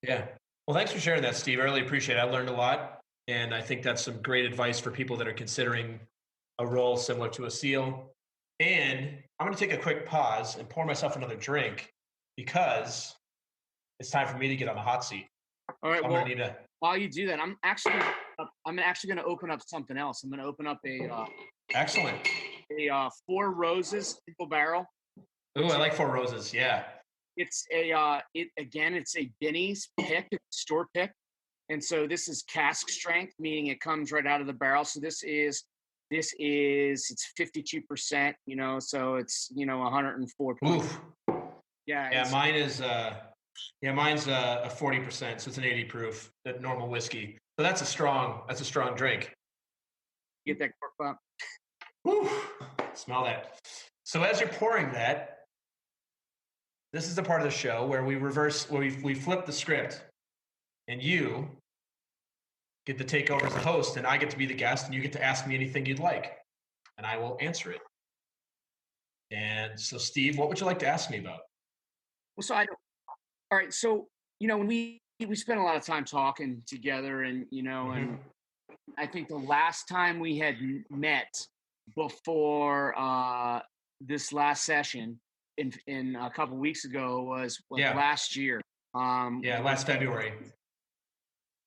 Yeah. Well, thanks for sharing that, Steve. I really appreciate it. I learned a lot. And I think that's some great advice for people that are considering a role similar to a SEAL. And I'm going to take a quick pause and pour myself another drink, because it's time for me to get on the hot seat. All right. I'm Well, going to need a. while you do that, I'm actually going to open up something else. I'm going to open up Excellent. a Four Roses single barrel. Ooh, I like Four Roses. Yeah. It's it's a Benny's pick, it's a store pick. And so this is cask strength, meaning it comes right out of the barrel. So it's 52%, so it's 104 points. Oof. Yeah. Yeah, mine's a 40%, so it's an 80 proof, that normal whiskey. So that's a strong drink. Get that cork bump. Woo, smell that. So as you're pouring that, this is the part of the show where we flip the script, and you get to take over as the host, and I get to be the guest, and you get to ask me anything you'd like, and I will answer it. And so, Steve, what would you like to ask me about? Well, all right. So, when we spent a lot of time talking together, and, and I think the last time we had met before this last session in a couple of weeks ago was last year. Last February.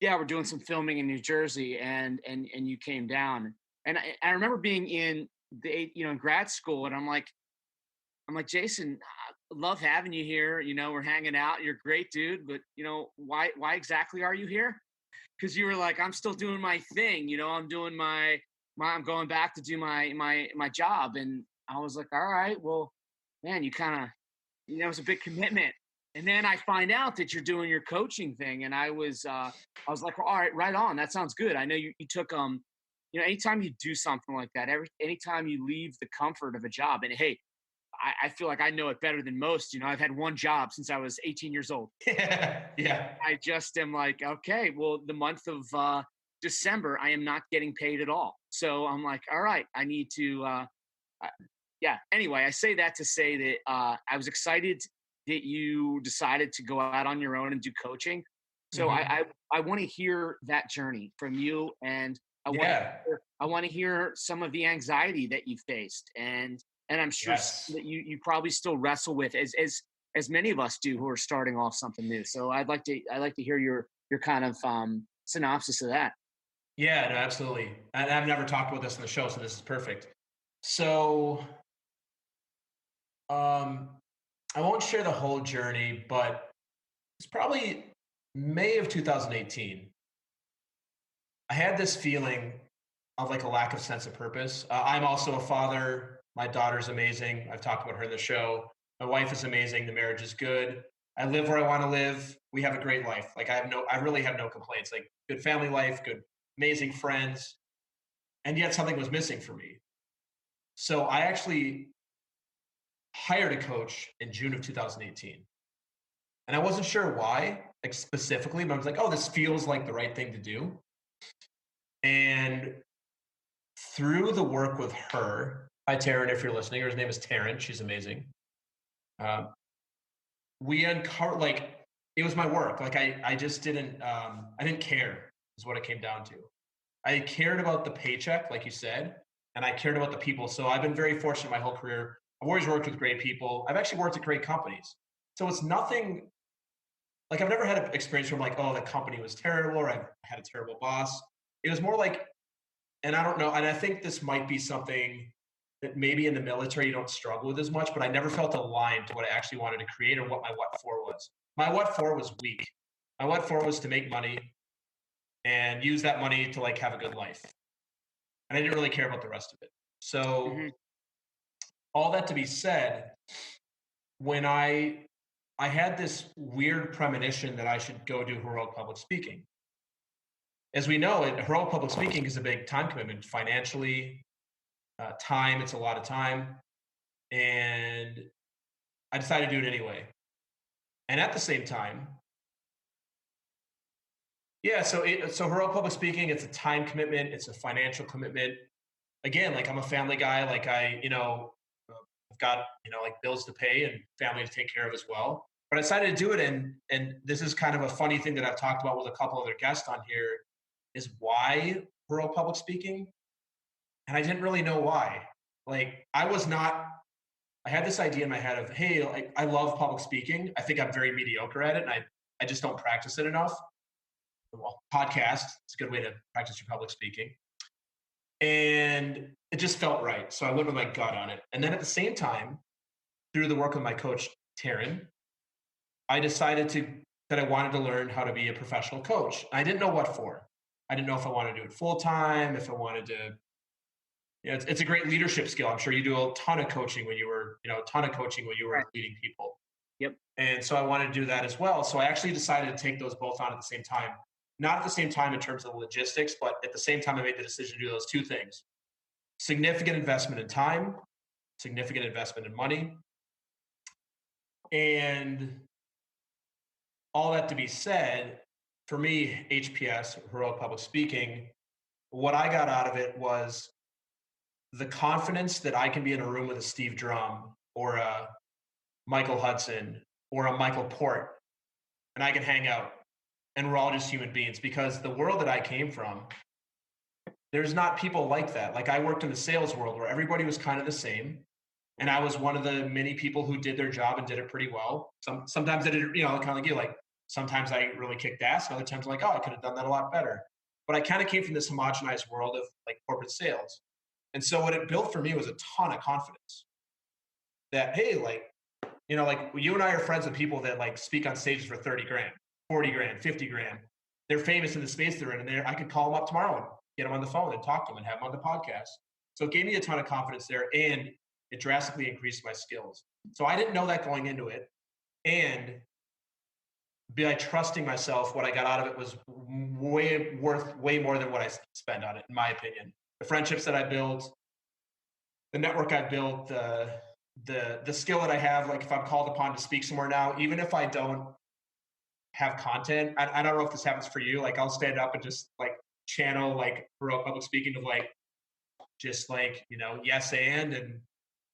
Yeah, we're doing some filming in New Jersey, and you came down, and I remember being in in grad school, and I'm like, Jason, I love having you here. We're hanging out. You're a great dude, but why exactly are you here? Because you were like, I'm still doing my thing. I'm doing I'm going back to do my job, and I was like, all right, well, man, you kind of, it was a big commitment. And then I find out that you're doing your coaching thing, and I was like, well, all right, right on. That sounds good. I know you took anytime you do something like that, anytime you leave the comfort of a job, and hey, I feel like I know it better than most. I've had one job since I was 18 years old. Yeah. I just am like, okay, well, the month of December, I am not getting paid at all. So I'm like, all right, I need to, yeah. Anyway, I say that to say that I was excited that you decided to go out on your own and do coaching. So I want to hear that journey from you, and I want to hear some of the anxiety that you faced, and I'm sure that you probably still wrestle with as many of us do who are starting off something new. So I'd like to hear your kind of synopsis of that. Yeah, no, absolutely. And I've never talked about this on the show, so this is perfect. So, I won't share the whole journey, but it's probably May of 2018. I had this feeling of like a lack of sense of purpose. I'm also a father. My daughter's amazing. I've talked about her in the show. My wife is amazing. The marriage is good. I live where I want to live. We have a great life. Like I really have no complaints. Like good family life, good, amazing friends. And yet something was missing for me. So I actually hired a coach in June of 2018. And I wasn't sure why, like specifically, but I was like, oh, this feels like the right thing to do. And through the work with her, hi Taryn, if you're listening, her name is Taryn, she's amazing. Um, we uncovered, like, it was my work. Like I just didn't, I didn't care is what it came down to. I cared about the paycheck, like you said, and I cared about the people. So I've been very fortunate my whole career. I've always worked with great people. I've actually worked at great companies. So it's nothing like I've never had an experience where I'm like, oh, the company was terrible or I had a terrible boss. It was more like, and I don't know, and I think this might be something that maybe in the military you don't struggle with as much, but I never felt aligned to what I actually wanted to create or what my what for was. My what for was weak. My what for was to make money and use that money to like have a good life. And I didn't really care about the rest of it. So Mhm. all that to be said, when I had this weird premonition that I should go do heroic public speaking. As we know, heroic public speaking is a big time commitment financially, time. It's a lot of time, and I decided to do it anyway. And at the same time, yeah. So heroic public speaking, it's a time commitment. It's a financial commitment. Again, like I'm a family guy. Like I've got like bills to pay and family to take care of as well. But I decided to do it, and this is kind of a funny thing that I've talked about with a couple other guests on here is why heroic public speaking, and I didn't really know why. Like I was not. I had this idea in my head of, hey, like, I love public speaking. I think I'm very mediocre at it, and I just don't practice it enough. Well, podcast, it's a good way to practice your public speaking. And it just felt right. So I went with my gut on it. And then at the same time, through the work of my coach, Taryn, I decided that I wanted to learn how to be a professional coach. I didn't know what for. I didn't know if I wanted to do it full time, if I wanted to, it's a great leadership skill. I'm sure you do a ton of coaching when you were, a ton of coaching when you Right. were leading people. Yep. And so I wanted to do that as well. So I actually decided to take those both on at the same time. Not at the same time in terms of the logistics, but at the same time, I made the decision to do those two things: significant investment in time, significant investment in money. And all that to be said, for me, HPS, heroic public speaking, what I got out of it was the confidence that I can be in a room with a Steve Drum or a Michael Hudson or a Michael Port, and I can hang out and we're all just human beings, because the world that I came from, there's not people like that. Like I worked in the sales world where everybody was kind of the same. And I was one of the many people who did their job and did it pretty well. Sometimes I did, kind of like you, like sometimes I really kicked ass, and other times I'm like, oh, I could have done that a lot better. But I kind of came from this homogenized world of like corporate sales. And so what it built for me was a ton of confidence that, hey, like you and I are friends with people that like speak on stages for 30 grand, 40 grand, 50 grand. They're famous in the space they're in, and I could call them up tomorrow and get them on the phone and talk to them and have them on the podcast. So it gave me a ton of confidence there, and it drastically increased my skills. So I didn't know that going into it. And by trusting myself, what I got out of it was worth way more than what I spent on it, in my opinion. The friendships that I built, the network I built, the skill that I have. Like if I'm called upon to speak somewhere now, even if I don't have content, I don't know if this happens for you. Like I'll stand up and just like channel like heroic public speaking of like just like yes and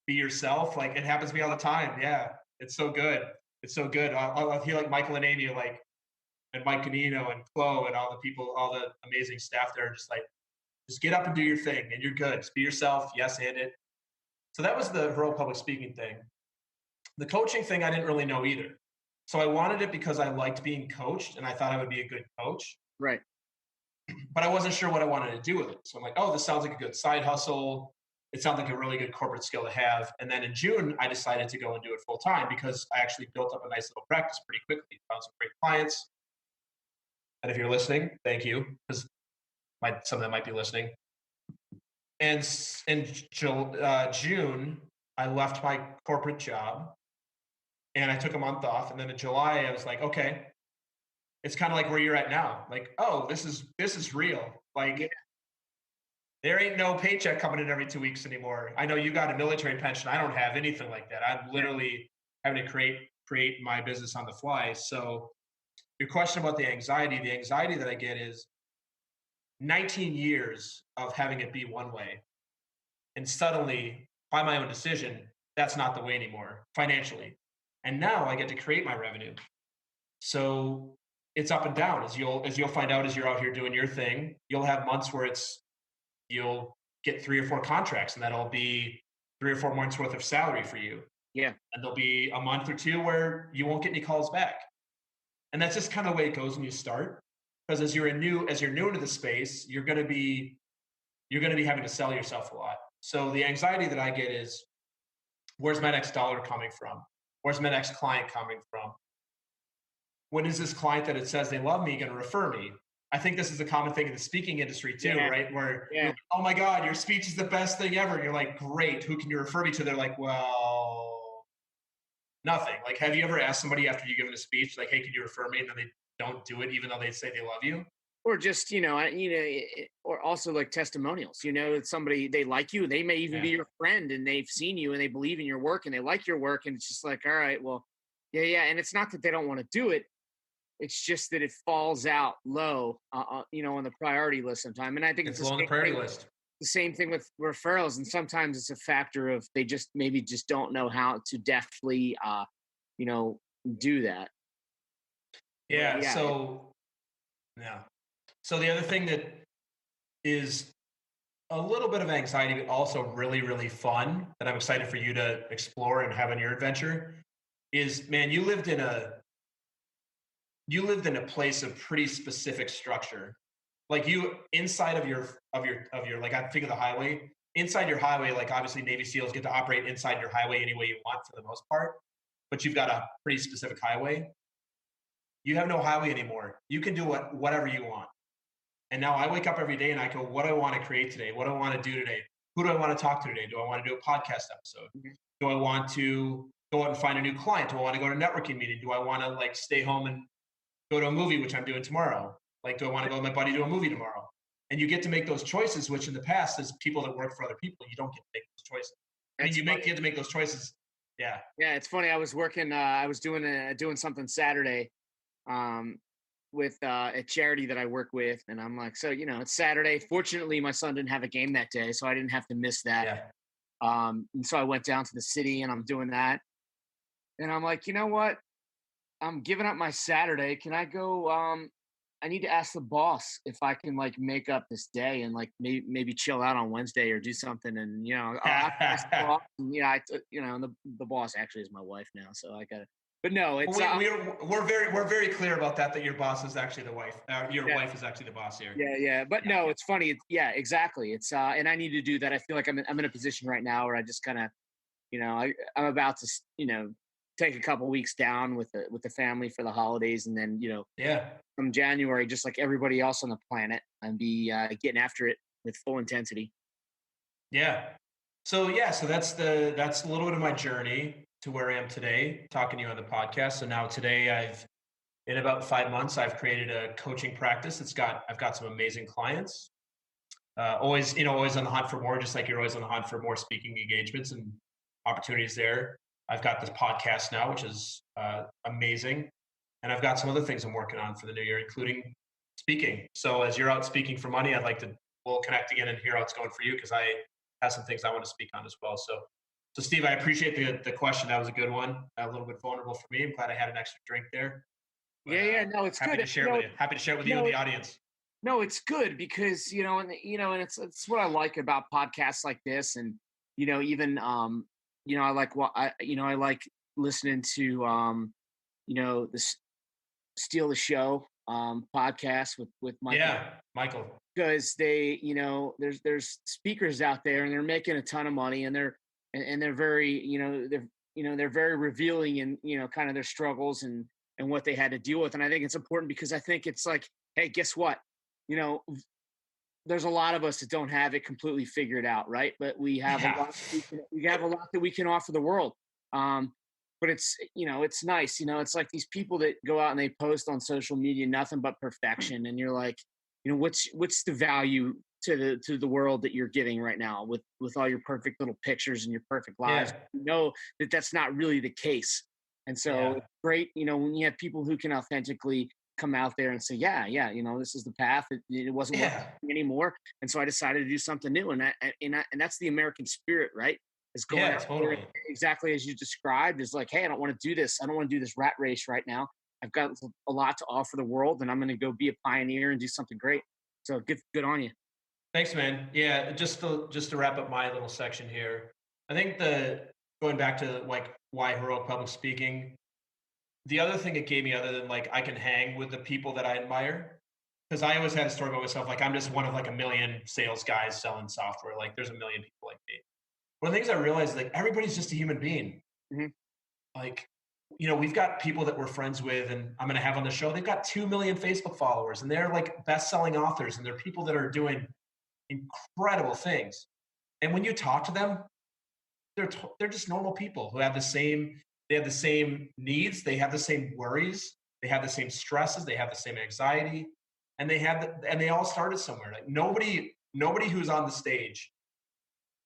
be yourself. Like it happens to me all the time. Yeah, it's so good. It's so good. I'll hear like Michael and Amy, like and Mike Canino and Chloe and all the people, all the amazing staff there, just like just get up and do your thing, and you're good. Just be yourself. Yes and it. So that was the heroic public speaking thing. The coaching thing, I didn't really know either. So I wanted it because I liked being coached and I thought I would be a good coach, Right. but I wasn't sure what I wanted to do with it. So I'm like, oh, this sounds like a good side hustle. It sounds like a really good corporate skill to have. And then in June, I decided to go and do it full time because I actually built up a nice little practice pretty quickly. Found some great clients. And if you're listening, thank you, because some of them might be listening. And in June, I left my corporate job and I took a month off. And then in July, I was like, okay, it's kind of like where you're at now. Like, oh, this is real. Like, there ain't no paycheck coming in every 2 weeks anymore. I know you got a military pension. I don't have anything like that. I'm literally having to create my business on the fly. So your question about the anxiety that I get is 19 years of having it be one way. And suddenly, by my own decision, that's not the way anymore financially. And now I get to create my revenue. So it's up and down as you'll find out as you're out here doing your thing. You'll have months where you'll get 3 or 4 contracts, and that'll be 3 or 4 months worth of salary for you. Yeah. And there'll be a month or two where you won't get any calls back. And that's just kind of the way it goes when you start. Because as you're new into the space, you're gonna be having to sell yourself a lot. So the anxiety that I get is, where's my next dollar coming from? Where's my next client coming from? When is this client that it says they love me going to refer me? I think this is a common thing in the speaking industry too, right? Where you're like, oh my God, your speech is the best thing ever. And you're like, great, who can you refer me to? They're like, well, nothing. Like, have you ever asked somebody after you've given a speech, like, hey, can you refer me? And then they don't do it, even though they say they love you? Or just, or also like testimonials, it's somebody, they like you, they may even be your friend, and they've seen you and they believe in your work and they like your work. And it's just like, all right, well, yeah. And it's not that they don't want to do it. It's just that it falls out low, on the priority list sometimes. And I think it's low on the priority list. The same thing with referrals. And sometimes it's a factor of they just maybe just don't know how to deftly, do that. Yeah. So the other thing that is a little bit of anxiety, but also really, really fun that I'm excited for you to explore and have in your adventure is, man, you lived in a place of pretty specific structure. Like you inside of your like, I think of the highway, inside your highway, like obviously Navy SEALs get to operate inside your highway any way you want for the most part, but you've got a pretty specific highway. You have no highway anymore. You can do whatever you want. And now I wake up every day and I go, what do I want to create today? What do I want to do today? Who do I want to talk to today? Do I want to do a podcast episode? Mm-hmm. Do I want to go out and find a new client? Do I want to go to a networking meeting? Do I want to like stay home and go to a movie, which I'm doing tomorrow? Like, do I want to go with my buddy to a movie tomorrow? And you get to make those choices, which in the past, as people that work for other people, you don't get to make those choices. Get to make those choices. Yeah. Yeah. It's funny. I was working, I was doing something Saturday, with a charity that I work with. And I'm like, so, it's Saturday. Fortunately, my son didn't have a game that day, so I didn't have to miss that. Yeah. And so I went down to the city and I'm doing that. And I'm like, you know what? I'm giving up my Saturday. Can I go? I need to ask the boss if I can like make up this day and like maybe chill out on Wednesday or do something. And I'll ask the boss. And, the boss actually is my wife now, so I gotta. But no, it's we're very clear about that your boss is actually the wife. Your wife is actually the boss here. Yeah. But no, it's funny. Exactly. It's and I need to do that. I feel like I'm in a position right now where I just kind of, I'm about to take a couple weeks down with the family for the holidays, and then from January, just like everybody else on the planet, and be getting after it with full intensity. Yeah. So that's a little bit of my journey to where I am today, talking to you on the podcast. So now today, in about 5 months, I've created a coaching practice. I've got some amazing clients. Always on the hunt for more, just like you're always on the hunt for more speaking engagements and opportunities there. I've got this podcast now, which is amazing. And I've got some other things I'm working on for the new year, including speaking. So as you're out speaking for money, we'll connect again and hear how it's going for you, because I have some things I want to speak on as well. So Steve, I appreciate the question. That was a good one. A little bit vulnerable for me. I'm glad I had an extra drink there. But, no, it's happy good. To share with you. Happy to share it with you and the audience. No, it's good because, and it's what I like about podcasts like this. And, even, I like listening to, this Steal the Show podcast with Michael. Yeah, Michael. Because they, there's speakers out there and they're making a ton of money, and they're very, they're very revealing in, kind of their struggles and what they had to deal with. And I think it's important because I think it's like, hey, guess what? There's a lot of us that don't have it completely figured out, right? But we have we have a lot that we can offer the world. But it's, it's nice, it's like these people that go out and they post on social media, nothing but perfection. And you're like, what's the value to the world that you're giving right now with all your perfect little pictures and your perfect lives. Yeah. You know that that's not really the case. And so Yeah. it's great, when you have people who can authentically come out there and say, yeah, this is the path. It wasn't working Yeah. anymore. And so I decided to do something new. And that's the American spirit, right? Is going Yeah, out there totally. exactly as you described, is like, hey, I don't want to do this. I don't want to do this rat race right now. I've got a lot to offer the world, and I'm going to go be a pioneer and do something great. So good on you. Thanks, man. Yeah, just to wrap up my little section here, I think the going back to like why heroic public speaking, the other thing it gave me, other than like I can hang with the people that I admire, because I always had a story about myself, like I'm just one of like a million sales guys selling software. Like there's a million people like me. One of the things I realized is like everybody's just a human being. Mhm. Like, we've got people that we're friends with, and I'm going to have on the show. They've got 2 million Facebook followers, and they're like best-selling authors, and they're people that are doing incredible things. And when you talk to them, they're just normal people who have the same needs, they have the same worries, they have the same stresses, they have the same anxiety, and and they all started somewhere. Like nobody who's on the stage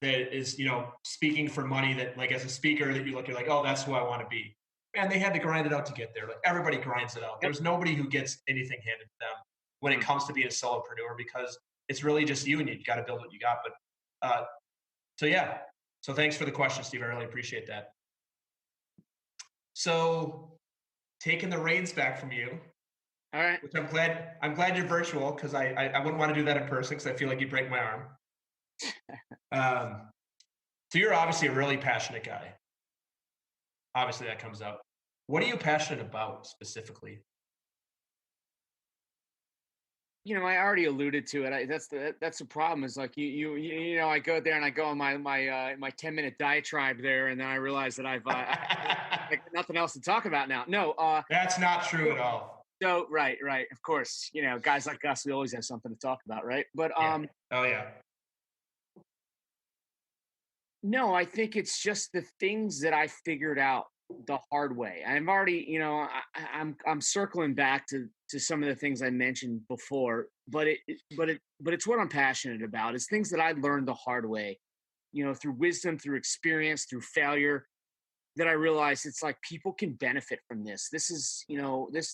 that is speaking for money, that like as a speaker that you look, you're like, oh, that's who I want to be. Man, they had to grind it out to get there. Like everybody grinds it out. Yep. There's nobody who gets anything handed to them when it comes to being a solopreneur, because it's really just you, and you got to build what you got. But so yeah, so thanks for the question, Steve. I really appreciate that. So taking the reins back from you, All right. which I'm glad you're virtual, because I wouldn't want to do that in person, because I feel like you'd break my arm. So you're obviously a really passionate guy. Obviously that comes out. What are you passionate about specifically? I already alluded to it. That's the problem. Is like I go there and I go on my 10-minute diatribe there, and then I realize that I've like nothing else to talk about now. No, That's not true at all. so right, of course, guys like us, we always have something to talk about, right? But Yeah. Oh yeah. no, I think it's just the things that I figured out the hard way. I'm already, I'm circling back to some of the things I mentioned before, but it's what I'm passionate about. It's things that I learned the hard way, through wisdom, through experience, through failure, that I realized it's like people can benefit from this. This is,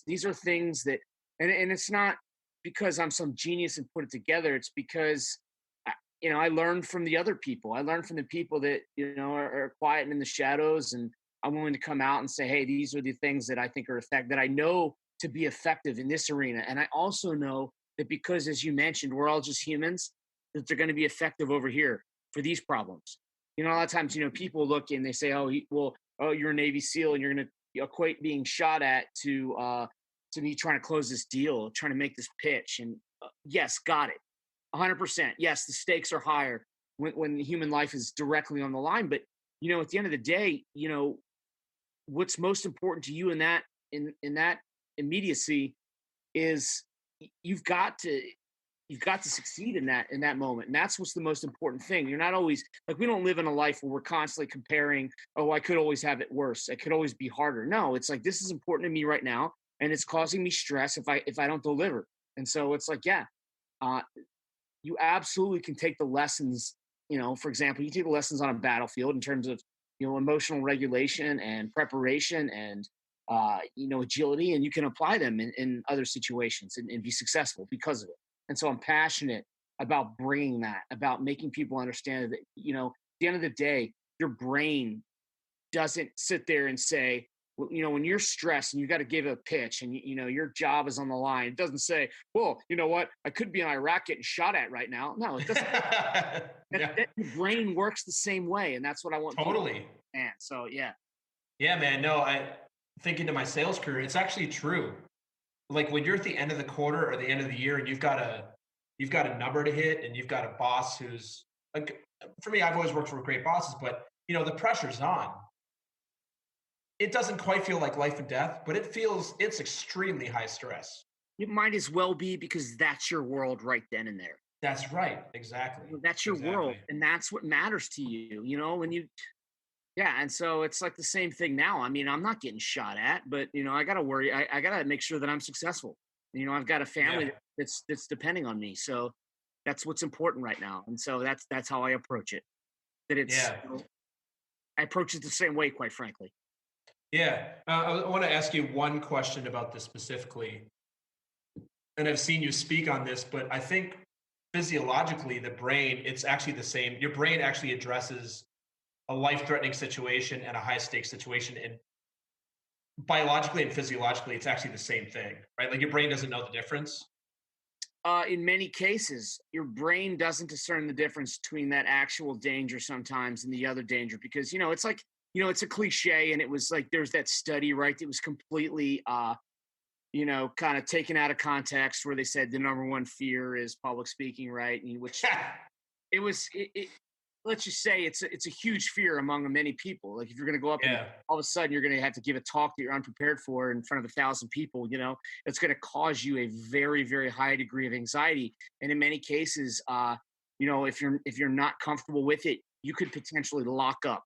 these are things that, and it's not because I'm some genius and put it together. It's because I learned from the other people. I learned from the people that are quiet and in the shadows, and I'm willing to come out and say, hey, these are the things that I think are effective, that I know to be effective in this arena. And I also know that because, as you mentioned, we're all just humans, that they're going to be effective over here for these problems. A lot of times, people look and they say, oh, you're a Navy SEAL, and you're going to equate being shot at to me trying to close this deal, trying to make this pitch. And yes, got it. 100%. Yes, the stakes are higher when human life is directly on the line. But at the end of the day, what's most important to you in that immediacy is you've got to succeed in that moment, and that's what's the most important thing. You're not always like, we don't live in a life where we're constantly comparing. Oh, I could always have it worse. It could always be harder. No, it's like, this is important to me right now, and it's causing me stress if I don't deliver. And so it's like, yeah. You absolutely can take the lessons, for example, you take the lessons on a battlefield in terms of, emotional regulation and preparation and, agility, and you can apply them in other situations and be successful because of it. And so I'm passionate about bringing that, about making people understand that, at the end of the day, your brain doesn't sit there and say, well, when you're stressed and you got to give a pitch and your job is on the line, it doesn't say, well, you know what, I could be in Iraq getting shot at right now. No, it doesn't. Yeah. Your brain works the same way, and that's what I want. Totally. And so Yeah, man. No, I thinking to my sales career, it's actually true. Like when you're at the end of the quarter or the end of the year, and you've got a number to hit, and you've got a boss who's like, for me, I've always worked for great bosses, but the pressure's on. It doesn't quite feel like life and death, but it's extremely high stress. it might as well be, because that's your world right then and there. That's right. Exactly. That's your world, Exactly. and that's what matters to you. When you Yeah, and so it's like the same thing now. I mean, I'm not getting shot at, but I got to worry. I got to make sure that I'm successful. I've got a family Yeah. that's depending on me. So that's what's important right now. And so that's how I approach it. That it's Yeah. I approach it the same way, quite frankly. Yeah. I want to ask you one question about this specifically. And I've seen you speak on this, but I think physiologically, the brain, it's actually the same. Your brain actually addresses a life threatening situation and a high stakes situation. And biologically and physiologically, it's actually the same thing, right? Like your brain doesn't know the difference. In many cases, your brain doesn't discern the difference between that actual danger sometimes and the other danger because it's like it's a cliche, and it was like there's that study, right? It was completely kind of taken out of context where they said the number one fear is public speaking, right? And which it was let's just say it's a huge fear among many people. Like if you're going to go up and Yeah. all of a sudden you're going to have to give a talk that you're unprepared for in front of 1,000 people, it's going to cause you a very, very high degree of anxiety. And in many cases, if you're not comfortable with it, you could potentially lock up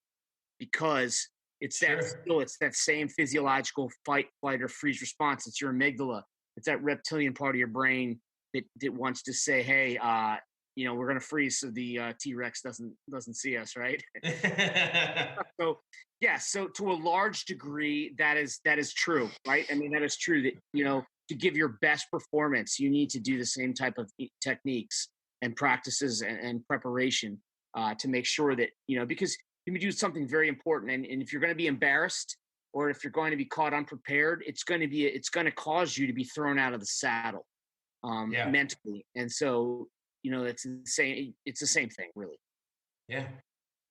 because Sure. it's that same physiological fight, flight, or freeze response. It's your amygdala. It's that reptilian part of your brain that wants to say, "Hey, we're gonna freeze so the T-Rex doesn't see us," right? So, yeah. So to a large degree, that is true, right? I mean, that is true. That to give your best performance, you need to do the same type of techniques and practices and preparation to make sure that because you do something very important, and if you're going to be embarrassed or if you're going to be caught unprepared, it's going to cause you to be thrown out of the saddle Yeah. mentally. And so it's the same thing, really. Yeah.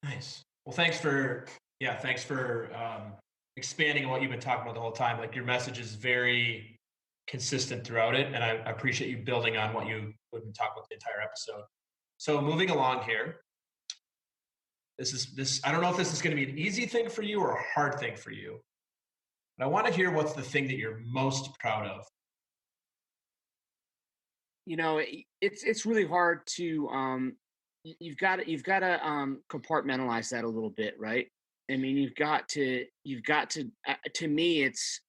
Nice. Well, thanks for expanding on what you've been talking about the whole time. Like your message is very consistent throughout it, and I appreciate you building on what you've been talking about the entire episode. So moving along here, this. I don't know if this is going to be an easy thing for you or a hard thing for you, but I want to hear what's the thing that you're most proud of. It's really hard to you've got to compartmentalize that a little bit, right? I mean, to me, it's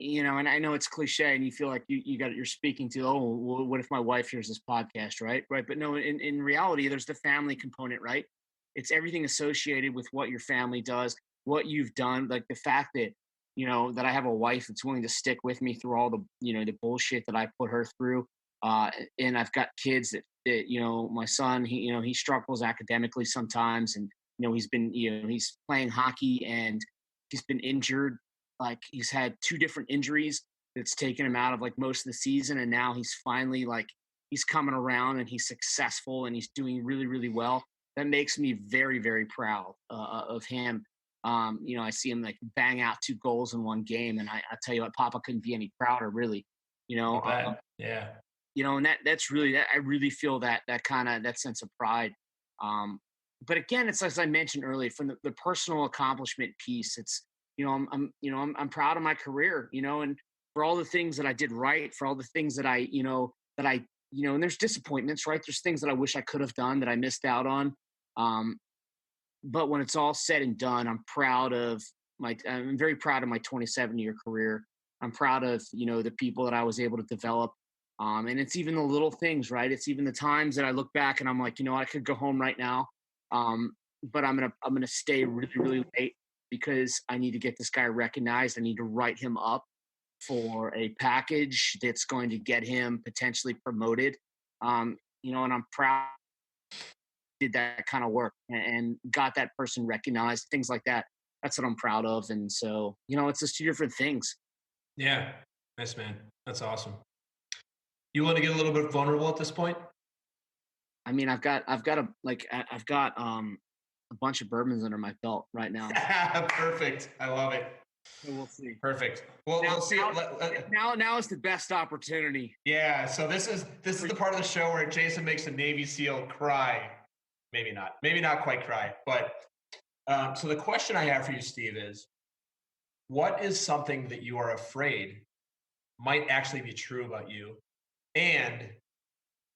and I know it's cliche, and you feel like you're speaking to, oh, well, what if my wife hears this podcast, right? But no, in reality, there's the family component, right? It's everything associated with what your family does, what you've done, like the fact that that I have a wife that's willing to stick with me through all the bullshit that I put her through, and I've got kids that my son, he struggles academically sometimes, and he's playing hockey and he's been injured, like he's had two different injuries that's taken him out of like most of the season, and now he's finally like he's coming around and he's successful and he's doing really, really well. That makes me very, very proud of him. I see him like bang out two goals in one game, and I tell you what, Papa couldn't be any prouder, really. You know, I um, bet. Yeah. and that's really that. I really feel that kind of that sense of pride. Um, but again, it's as I mentioned earlier, from the personal accomplishment piece. It's I'm proud of my career, and for all the things that I did right, for all the things and there's disappointments, right? There's things that I wish I could have done that I missed out on. Um, but when it's all said and done, I'm very proud of my 27-year career. I'm proud of the people that I was able to develop. And it's even the little things, right? It's even the times that I look back and I'm like, I could go home right now, but I'm gonna stay really, really late because I need to get this guy recognized. I need to write him up for a package that's going to get him potentially promoted. And I'm proud did that kind of work and got that person recognized, things like that. That's what I'm proud of. And so, it's just two different things. Yeah. Nice, man. That's awesome. You want to get a little bit vulnerable at this point? I mean, I've got a bunch of bourbons under my belt right now. Perfect. I love it. So we'll see. Perfect. Well, Now, we'll see. now is the best opportunity. Yeah. So this is the part of the show where Jason makes a Navy SEAL cry. Maybe not. Maybe not quite cry. But so the question I have for you, Steve, is what is something that you are afraid might actually be true about you? And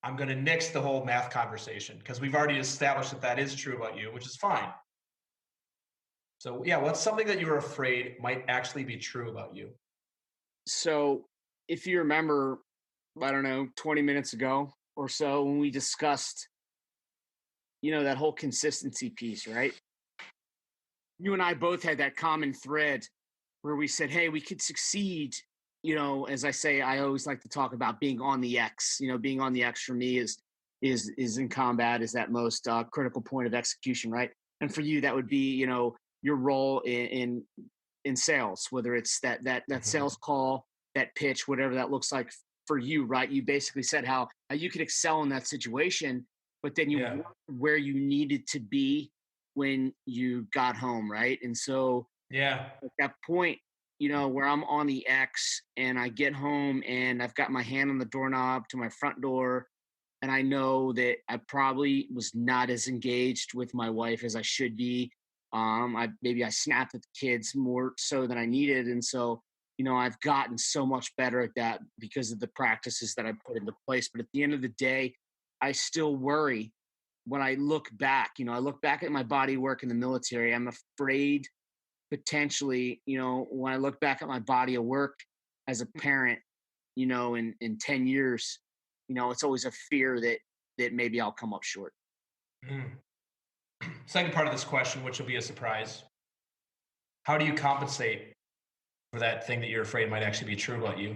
I'm going to nix the whole math conversation because we've already established that that is true about you, which is fine. So, yeah, what's something that you're afraid might actually be true about you? So if you remember, I don't know, 20 minutes ago, or so when we discussed, that whole consistency piece, right? You and I both had that common thread where we said, hey, we could succeed. As I say, I always like to talk about being on the X. Being on the X for me is in combat is that most critical point of execution, right? And for you, that would be, your role in sales, whether it's that sales call, that pitch, whatever that looks like for you, right? You basically said how you could excel in that situation, but then you Yeah. weren't where you needed to be when you got home, right? And so Yeah. at that point, where I'm on the X and I get home and I've got my hand on the doorknob to my front door, and I know that I probably was not as engaged with my wife as I should be. I snapped at the kids more so than I needed, and so I've gotten so much better at that because of the practices that I put into place. But at the end of the day, I still worry when I look back. I look back at my body work in the military. I'm afraid potentially, when I look back at my body of work as a parent, in 10 years, it's always a fear that maybe I'll come up short. Mm. Second part of this question, which will be a surprise. How do you compensate for that thing that you're afraid might actually be true about you?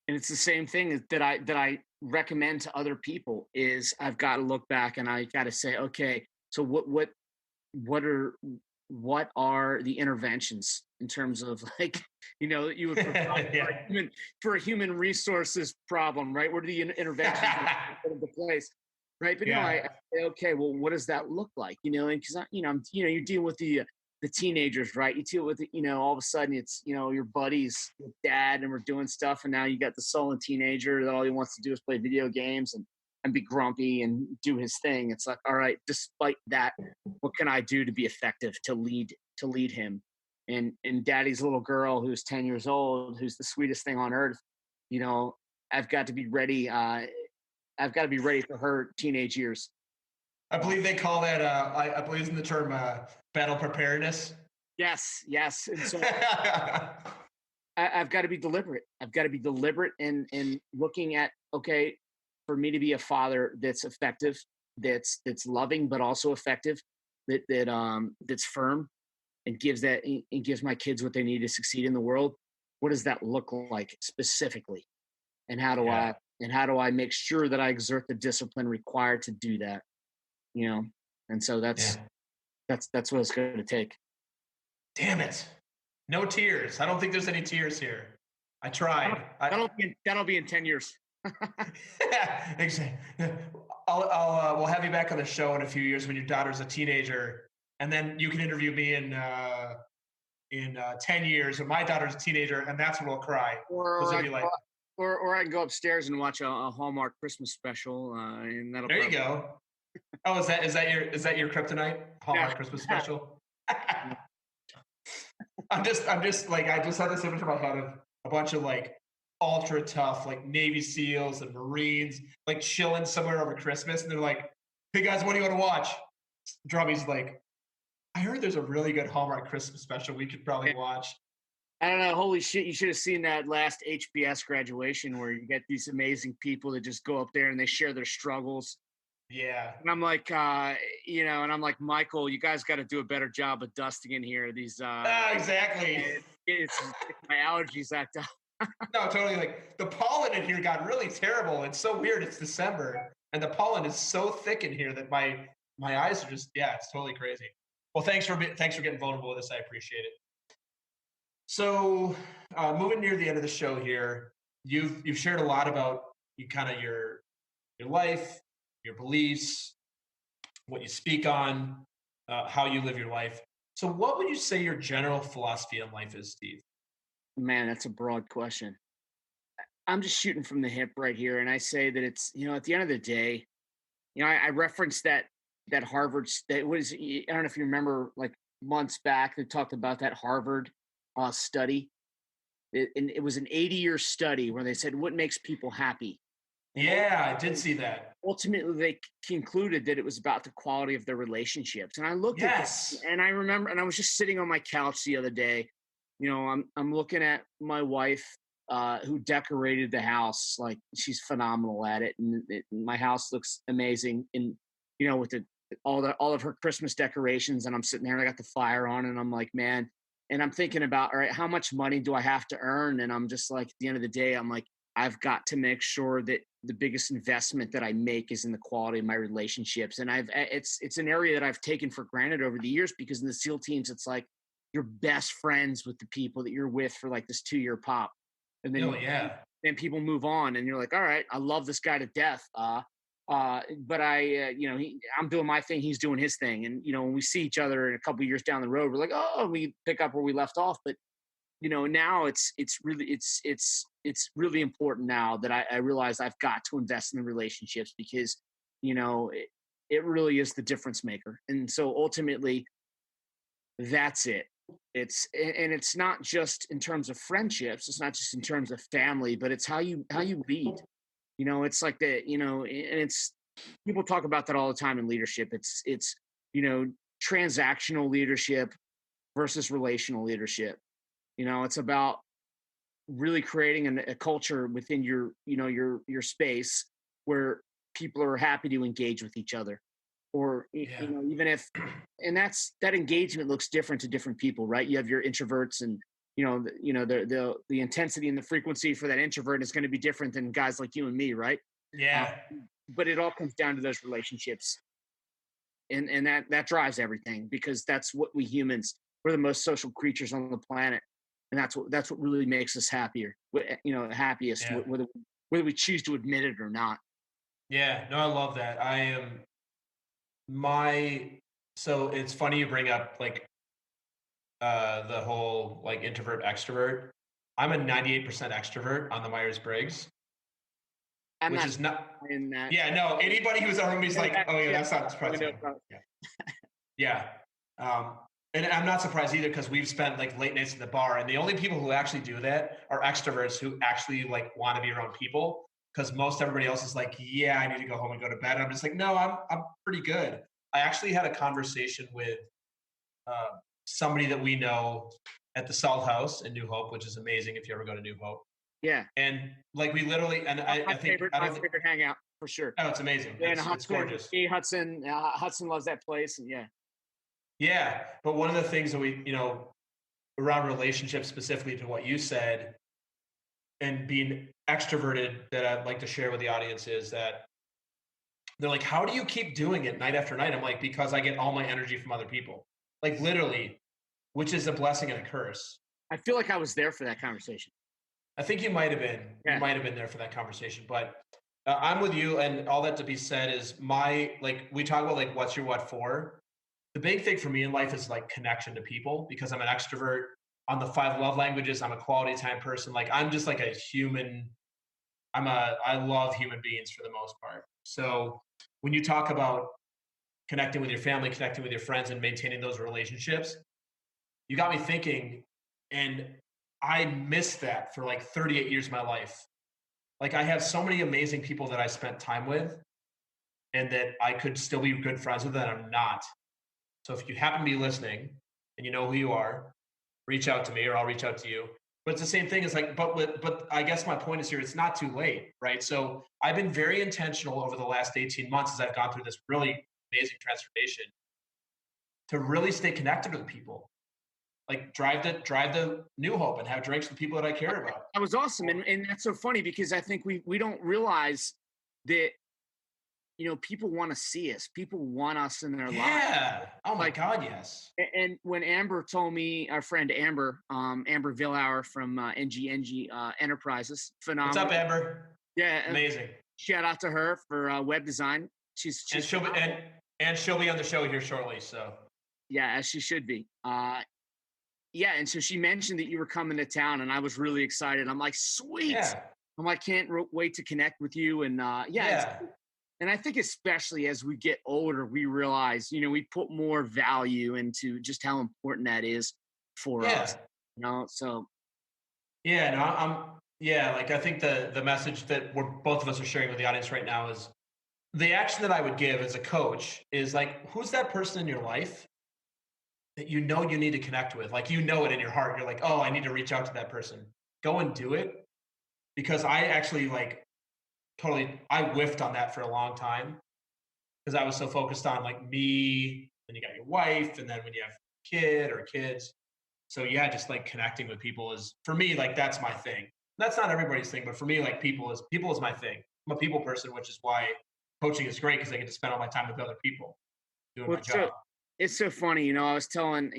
And it's the same thing that I recommend to other people is I've got to look back and I got to say, okay, so what are what are the interventions in terms of like you would provide for Yeah. for a human resources problem, right? What are the interventions that put into place, right? But I Yeah. say, okay, well, what does that look like? And because you're dealing with the teenagers, right? You deal with all of a sudden it's your buddies with dad and we're doing stuff, and now you got the sullen teenager that all he wants to do is play video games and be grumpy and do his thing. It's like, all right, despite that, what can I do to be effective to lead him? And daddy's little girl who's 10 years old, who's the sweetest thing on earth, I've got to be ready. I've got to be ready for her teenage years. I believe they call that, I believe in the term battle preparedness. Yes. And so I've got to be deliberate. I've got to be deliberate in looking at, okay, for me to be a father that's effective, that's loving, but also effective, that's firm and gives my kids what they need to succeed in the world. What does that look like specifically? And Yeah. how do I make sure that I exert the discipline required to do that? And so Yeah. that's what it's going to take. Damn it. No tears. I don't think there's any tears here. I tried. That'll be in 10 years. Exactly. We'll have you back on the show in a few years when your daughter's a teenager, and then you can interview me in 10 years when my daughter's a teenager, and that's when we'll cry. Or It'll be like, I can go upstairs and watch a Hallmark Christmas special, and that'll. there you go. Oh, is that your kryptonite? Hallmark Christmas special. I'm just like, I just had this image in my head of a bunch of like ultra tough like Navy SEALs and Marines like chilling somewhere over Christmas, and they're like, "Hey guys, what do you want to watch?" Drummy's like, "I heard there's a really good Hallmark Christmas special we could probably watch." I don't know. Holy shit! You should have seen that last HBS graduation where you get these amazing people that just go up there and they share their struggles. Yeah. And I'm like, and I'm like, Michael, you guys got to do a better job of dusting in here. These, Exactly. it's my allergies act up. No, totally. Like the pollen in here got really terrible. It's so weird. It's December, and the pollen is so thick in here that my eyes are just, yeah, it's totally crazy. Well, thanks for getting vulnerable with us. I appreciate it. So, moving near the end of the show here, you've shared a lot about your life, your beliefs, what you speak on, how you live your life. So, what would you say your general philosophy on life is, Steve? Man, that's a broad question. I'm just shooting from the hip right here, and I say that it's at the end of the day, I referenced that Harvard that was I don't know if you remember like months back they talked about that Harvard study. And it was an 80-year study where they said what makes people happy. And Yeah, I did see that. ultimately they concluded that it was about the quality of their relationships. And I looked at this Yes. and I remember, and I was just sitting on my couch the other day. I'm looking at my wife who decorated the house. Like she's phenomenal at it, and my house looks amazing. And with all of her Christmas decorations, and I'm sitting there and I got the fire on, and I'm like, man. And I'm thinking about, all right, how much money do I have to earn? And I'm just like, at the end of the day, I'm like, I've got to make sure that the biggest investment that I make is in the quality of my relationships. And it's an area that I've taken for granted over the years, because in the SEAL teams, it's like you're best friends with the people that you're with for like this 2-year pop. And then, Oh yeah. then people move on and you're like, all right, I love this guy to death. But I'm doing my thing, he's doing his thing. And, when we see each other in a couple of years down the road, we're like, oh, we pick up where we left off. But, now it's really important now that I realize I've got to invest in the relationships, because, it really is the difference maker. And so ultimately that's it. It's not just in terms of friendships. It's not just in terms of family, but it's how you lead. It's like that, and it's people talk about that all the time in leadership. It's transactional leadership versus relational leadership. It's about really creating a culture within your space where people are happy to engage with each other, or Yeah. even if, and that engagement looks different to different people, right? You have your introverts, and the intensity and the frequency for that introvert is going to be different than guys like you and me, right? Yeah. But it all comes down to those relationships, and that drives everything, because that's what we humans, we're the most social creatures on the planet, and that's what really makes us happiest, Yeah. whether we choose to admit it or not. Yeah. No, I love that. I am my so it's funny you bring up like the whole like introvert extrovert. I'm a 98% extrovert on the Myers-Briggs, I'm which not is not. in that. Yeah, no. Anybody who's around me is like, oh yeah, Yeah, that's not I know, surprising. Yeah, yeah. And I'm not surprised either, because we've spent like late nights at the bar, and the only people who actually do that are extroverts who actually like want to be around people. Because most everybody else is like, yeah, I need to go home and go to bed. And I'm just like, no, I'm pretty good. I actually had a conversation with uh, somebody that we know at the Salt House in New Hope, which is amazing if you ever go to New Hope. yeah. And like we literally, and My I think favorite, I my don't think, favorite hangout for sure. oh, it's amazing. Yeah, and It's Hudson, gorgeous. Hudson loves that place, and yeah. Yeah, but one of the things that we, around relationships, specifically to what you said, and being extroverted, that I'd like to share with the audience is that they're like, how do you keep doing it night after night? I'm like, because I get all my energy from other people, like literally, which is a blessing and a curse. I feel like I was there for that conversation. I think you might have been. You Yeah. might have been there for that conversation, but I'm with you. And all that to be said is we talk about like what's your what for. The big thing for me in life is like connection to people, because I'm an extrovert. On the 5 love languages, I'm a quality time person. Like I'm just like a human. I love human beings for the most part. So when you talk about connecting with your family, connecting with your friends, and maintaining those relationships, you got me thinking, and I missed that for like 38 years of my life. Like I have so many amazing people that I spent time with and that I could still be good friends with, that I'm not. So if you happen to be listening and you know who you are, reach out to me or I'll reach out to you. But it's the same thing. It's like, but I guess my point is here, it's not too late, right? So I've been very intentional over the last 18 months as I've gone through this really amazing transformation to really stay connected with people. Like drive the New Hope and have drinks with people that I care about. That was awesome. And that's so funny, because I think we don't realize that, people want to see us. People want us in their lives. Yeah. Oh my Like, God, yes. and when Amber told me, our friend Amber, Amber Villauer from NGNG Enterprises, What's phenomenal. up, Amber? Yeah, Amazing. shout out to her for web design. She's And she'll be on the show here shortly. So yeah, as she should be. Yeah, and so she mentioned that you were coming to town, and I was really excited. I'm like, sweet. yeah. I'm like, can't wait to connect with you. And Yeah. and I think especially as we get older, we realize, we put more value into just how important that is for us. So Yeah, no, yeah, like I think the message that we're both of us are sharing with the audience right now is the action that I would give as a coach is like, who's that person in your life that you know you need to connect with? Like, you know it in your heart. You're like, oh, I need to reach out to that person. Go and do it. because I actually like I whiffed on that for a long time because I was so focused on like me, and you got your wife, and then when you have kid or kids. So yeah, just like connecting with people is for me, like that's my thing. That's not everybody's thing, but for me, like people is my thing. I'm a people person, which is why coaching is great because I get to spend all my time with other people doing Well, my job. it's so funny, I was telling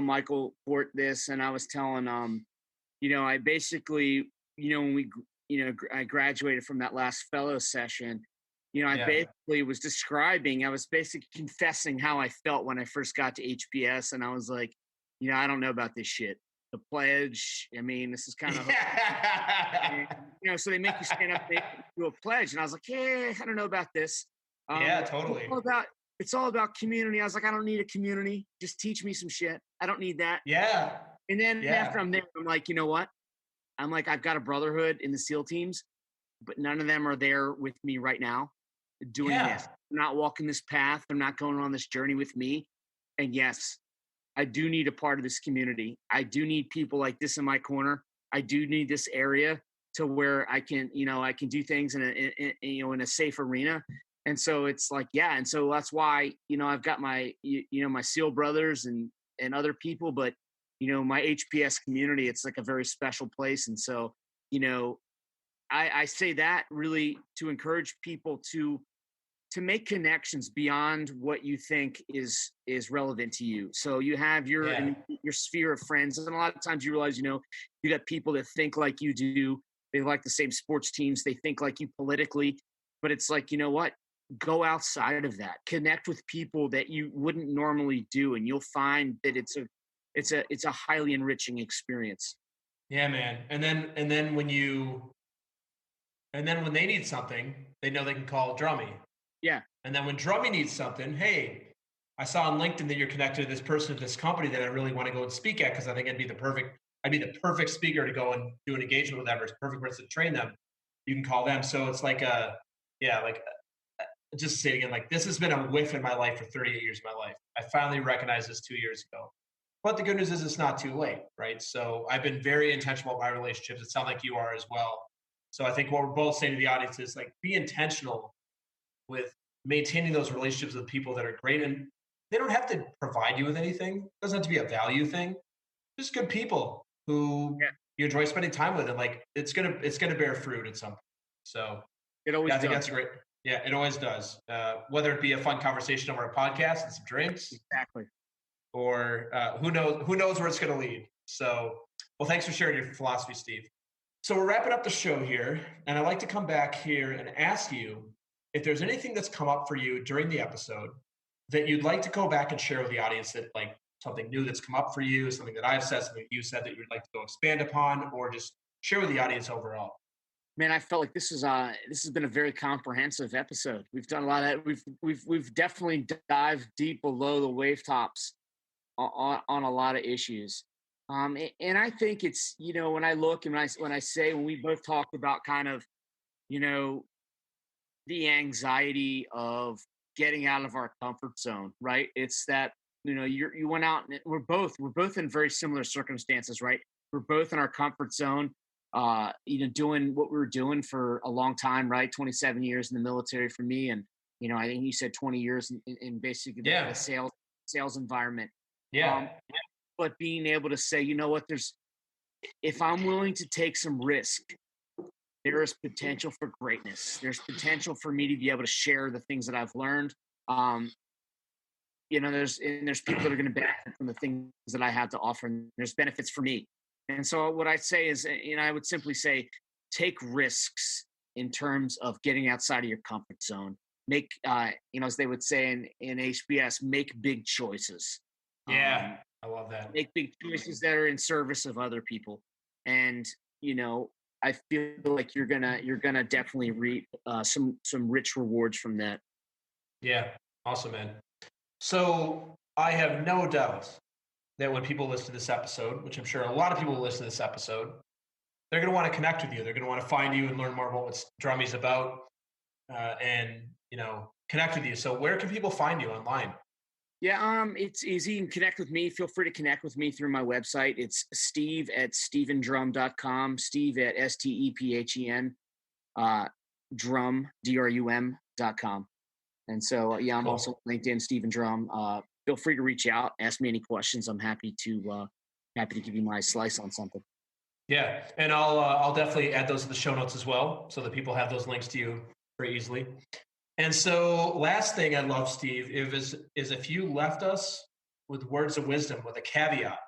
Michael Port this, and I was telling, I basically, when I graduated from that last fellow session, I Yeah. basically was describing, I was basically confessing how I felt when I first got to HPS. And I was like, I don't know about this shit. The pledge, I mean, this is kind of, and, Yeah. so they make you stand up, they do a pledge. And I was like, yeah, I don't know about this. Yeah, It's totally. all about, it's all about community. I was like, I don't need a community. Just teach me some shit. I don't need that. Yeah. And then after Yeah. I'm there, I'm like, you know what? I'm like, I've got a brotherhood in the SEAL teams, but none of them are there with me right now doing this. Yeah. They're not walking this path. They're not going on this journey with me. And yes, I do need a part of this community. I do need people like this in my corner. I do need this area to where I can do things in a safe arena. And so it's like, yeah. And so that's why, I've got my SEAL brothers and other people, but my HPS community, it's like a very special place. And so, you know, I say that really to encourage people to make connections beyond what you think is relevant to you. So you have Yeah. your sphere of friends, and a lot of times you realize, you got people that think like you do. They like the same sports teams. They think like you politically, but it's like, you know what? Go outside of that. Connect with people that you wouldn't normally do, and you'll find that it's a highly enriching experience. Yeah, man. And then when they need something, they know they can call Drummy. Yeah, And then when Drummy needs something, hey, I saw on LinkedIn that you're connected to this person at this company that I really want to go and speak at because I think I'd be the perfect speaker to go and do an engagement with them. Or it's the perfect person to train them. You can call them. So it's like just to say it again, like this has been a whiff in my life for 38 years of my life. I finally recognized this 2 years ago. But the good news is it's not too late, right? So I've been very intentional about my relationships. It sounds like you are as well. So I think what we're both saying to the audience is like be intentional with maintaining those relationships with people that are great, and they don't have to provide you with anything. It doesn't have to be a value thing. Just good people who yeah, you enjoy spending time with, and like it's gonna bear fruit at some point. So it yeah, always I think does. that's great. Yeah, it always does. Whether it be a fun conversation over a podcast and some drinks, Exactly. or who knows where it's going to lead. So, well, thanks for sharing your philosophy, Steve. So we're wrapping up the show here, and I'd like to come back here and ask you if there's anything that's come up for you during the episode that you'd like to go back and share with the audience, that like something new that's come up for you, something that I've said, something you said that you'd like to go expand upon, or just share with the audience overall. Man, I felt like this has been a very comprehensive episode. We've done a lot of we've definitely dived deep below the wave tops on a lot of issues. And I think it's, when I look and when I say, when we both talked about kind of, you know the anxiety of getting out of our comfort zone, right? It's that, you went out, and we're both in very similar circumstances, right? We're both in our comfort zone, doing what we were doing for a long time, right? 27 years in the military for me, and I think you said 20 years in basically the Yeah, sales environment. yeah, um, but being able to say, you know what, if I'm willing to take some risk, there is potential for greatness. There's potential for me to be able to share the things that I've learned. Um, there's people that are going to benefit from the things that I have to offer, and there's benefits for me. And so what I'd say is, I would simply say, take risks in terms of getting outside of your comfort zone. Make, as they would say in HBS, make big choices. yeah. Um, I love that. make big choices that are in service of other people. And you know I feel like you're gonna definitely reap some rich rewards from that. Yeah, awesome, man. So I have no doubt that when people listen to this episode, which I'm sure a lot of people will listen to this episode, they're going to want to connect with you. They're going to want to find you and learn more about what Drummy's about, and connect with you. So where can people find you online? Yeah, it's easy. You can connect with me. Feel free to connect with me through my website. It's steve@stephendrum.com, steve at stephen, drum, drum.com. And so, yeah, I'm Cool. also LinkedIn, Stephen Drum. Feel free to reach out, ask me any questions. I'm happy to give you my slice on something. Yeah, and I'll definitely add those to the show notes as well, so that people have those links to you very easily. And so, last thing I love, Steve, is if you left us with words of wisdom with a caveat.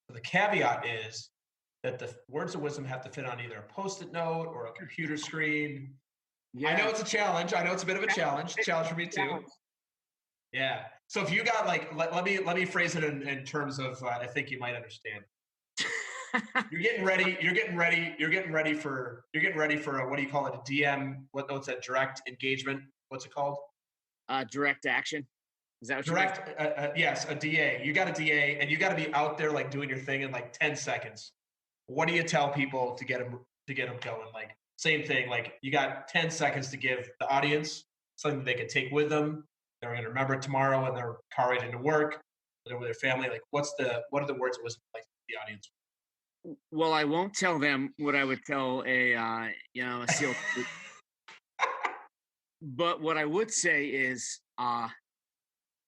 So the caveat is that the words of wisdom have to fit on either a post-it note or a computer screen. I know Yeah. it's a challenge. I know it's a bit of a challenge for me too. Yeah. So if you got like, let me phrase it in terms of I think you might understand. You're getting ready. You're getting ready. You're getting ready for a, what do you call it? A DM. What's that? Direct engagement. What's it called? Direct action. Is that what you mean? Direct. Yes, a DA. You got a DA, and you got to be out there like doing your thing in like 10 seconds. What do you tell people to get them going? Like same thing. Like you got 10 seconds to give the audience something that they can take with them. They're going to remember it tomorrow when they're car riding to work. They're with their family. Like what are the words of wisdom like to the audience? Well, I won't tell them what I would tell a SEAL. But what I would say is,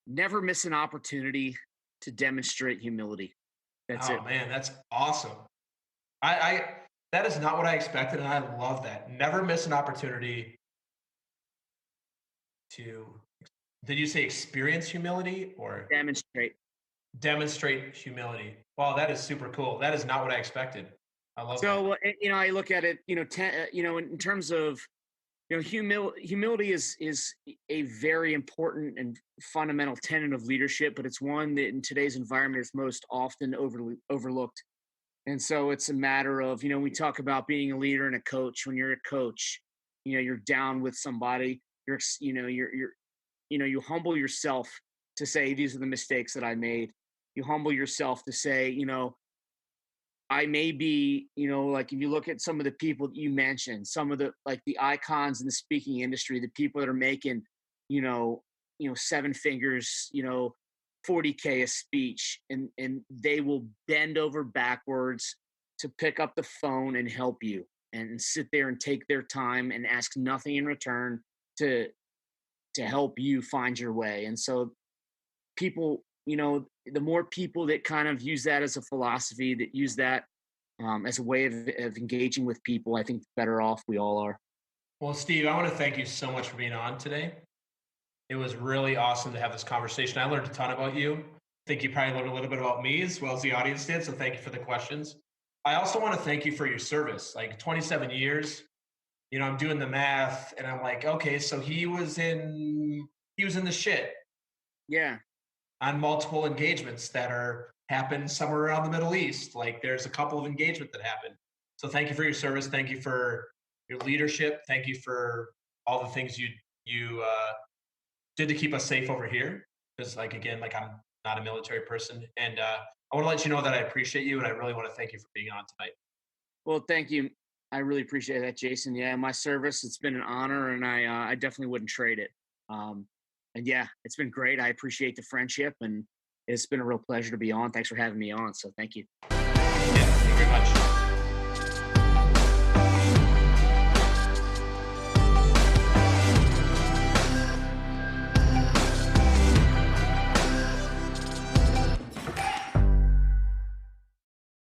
never miss an opportunity to demonstrate humility. That's it. Oh man, that's awesome. I that is not what I expected, and I love that. Never miss an opportunity to. Did you say experience humility or Demonstrate. demonstrate humility? Wow, that is super cool. That is not what I expected. I love that. So, I look at it, in terms of, humility is a very important and fundamental tenet of leadership, but it's one that in today's environment is most often overlooked. And so it's a matter of, we talk about being a leader and a coach. When you're a coach, you're down with somebody, you humble yourself to say, these are the mistakes that I made. You humble yourself to say, I may be, like if you look at some of the people that you mentioned, some of the like the icons in the speaking industry, the people that are making, seven figures, 40K a speech, and they will bend over backwards to pick up the phone and help you and sit there and take their time and ask nothing in return to help you find your way. And so people, the more people that kind of use that as a philosophy, that use that as a way of engaging with people, I think the better off we all are. Well, Steve, I want to thank you so much for being on today. It was really awesome to have this conversation. I learned a ton about you. I think you probably learned a little bit about me as well as the audience did. So thank you for the questions. I also want to thank you for your service. Like 27 years, I'm doing the math and I'm like, okay, so he was in the shit Yeah. on multiple engagements that are happen somewhere around the Middle East. Like there's a couple of engagement that happened. So thank you for your service. Thank you for your leadership. Thank you for all the things you did to keep us safe over here. Because like again, like I'm not a military person, and I want to let you know that I appreciate you, and I really want to thank you for being on tonight. Well, thank you. I really appreciate that, Jason. Yeah, my service, it's been an honor, and I definitely wouldn't trade it. And yeah, it's been great. I appreciate the friendship, and it's been a real pleasure to be on. Thanks for having me on. So thank you. Yeah, thank you very much.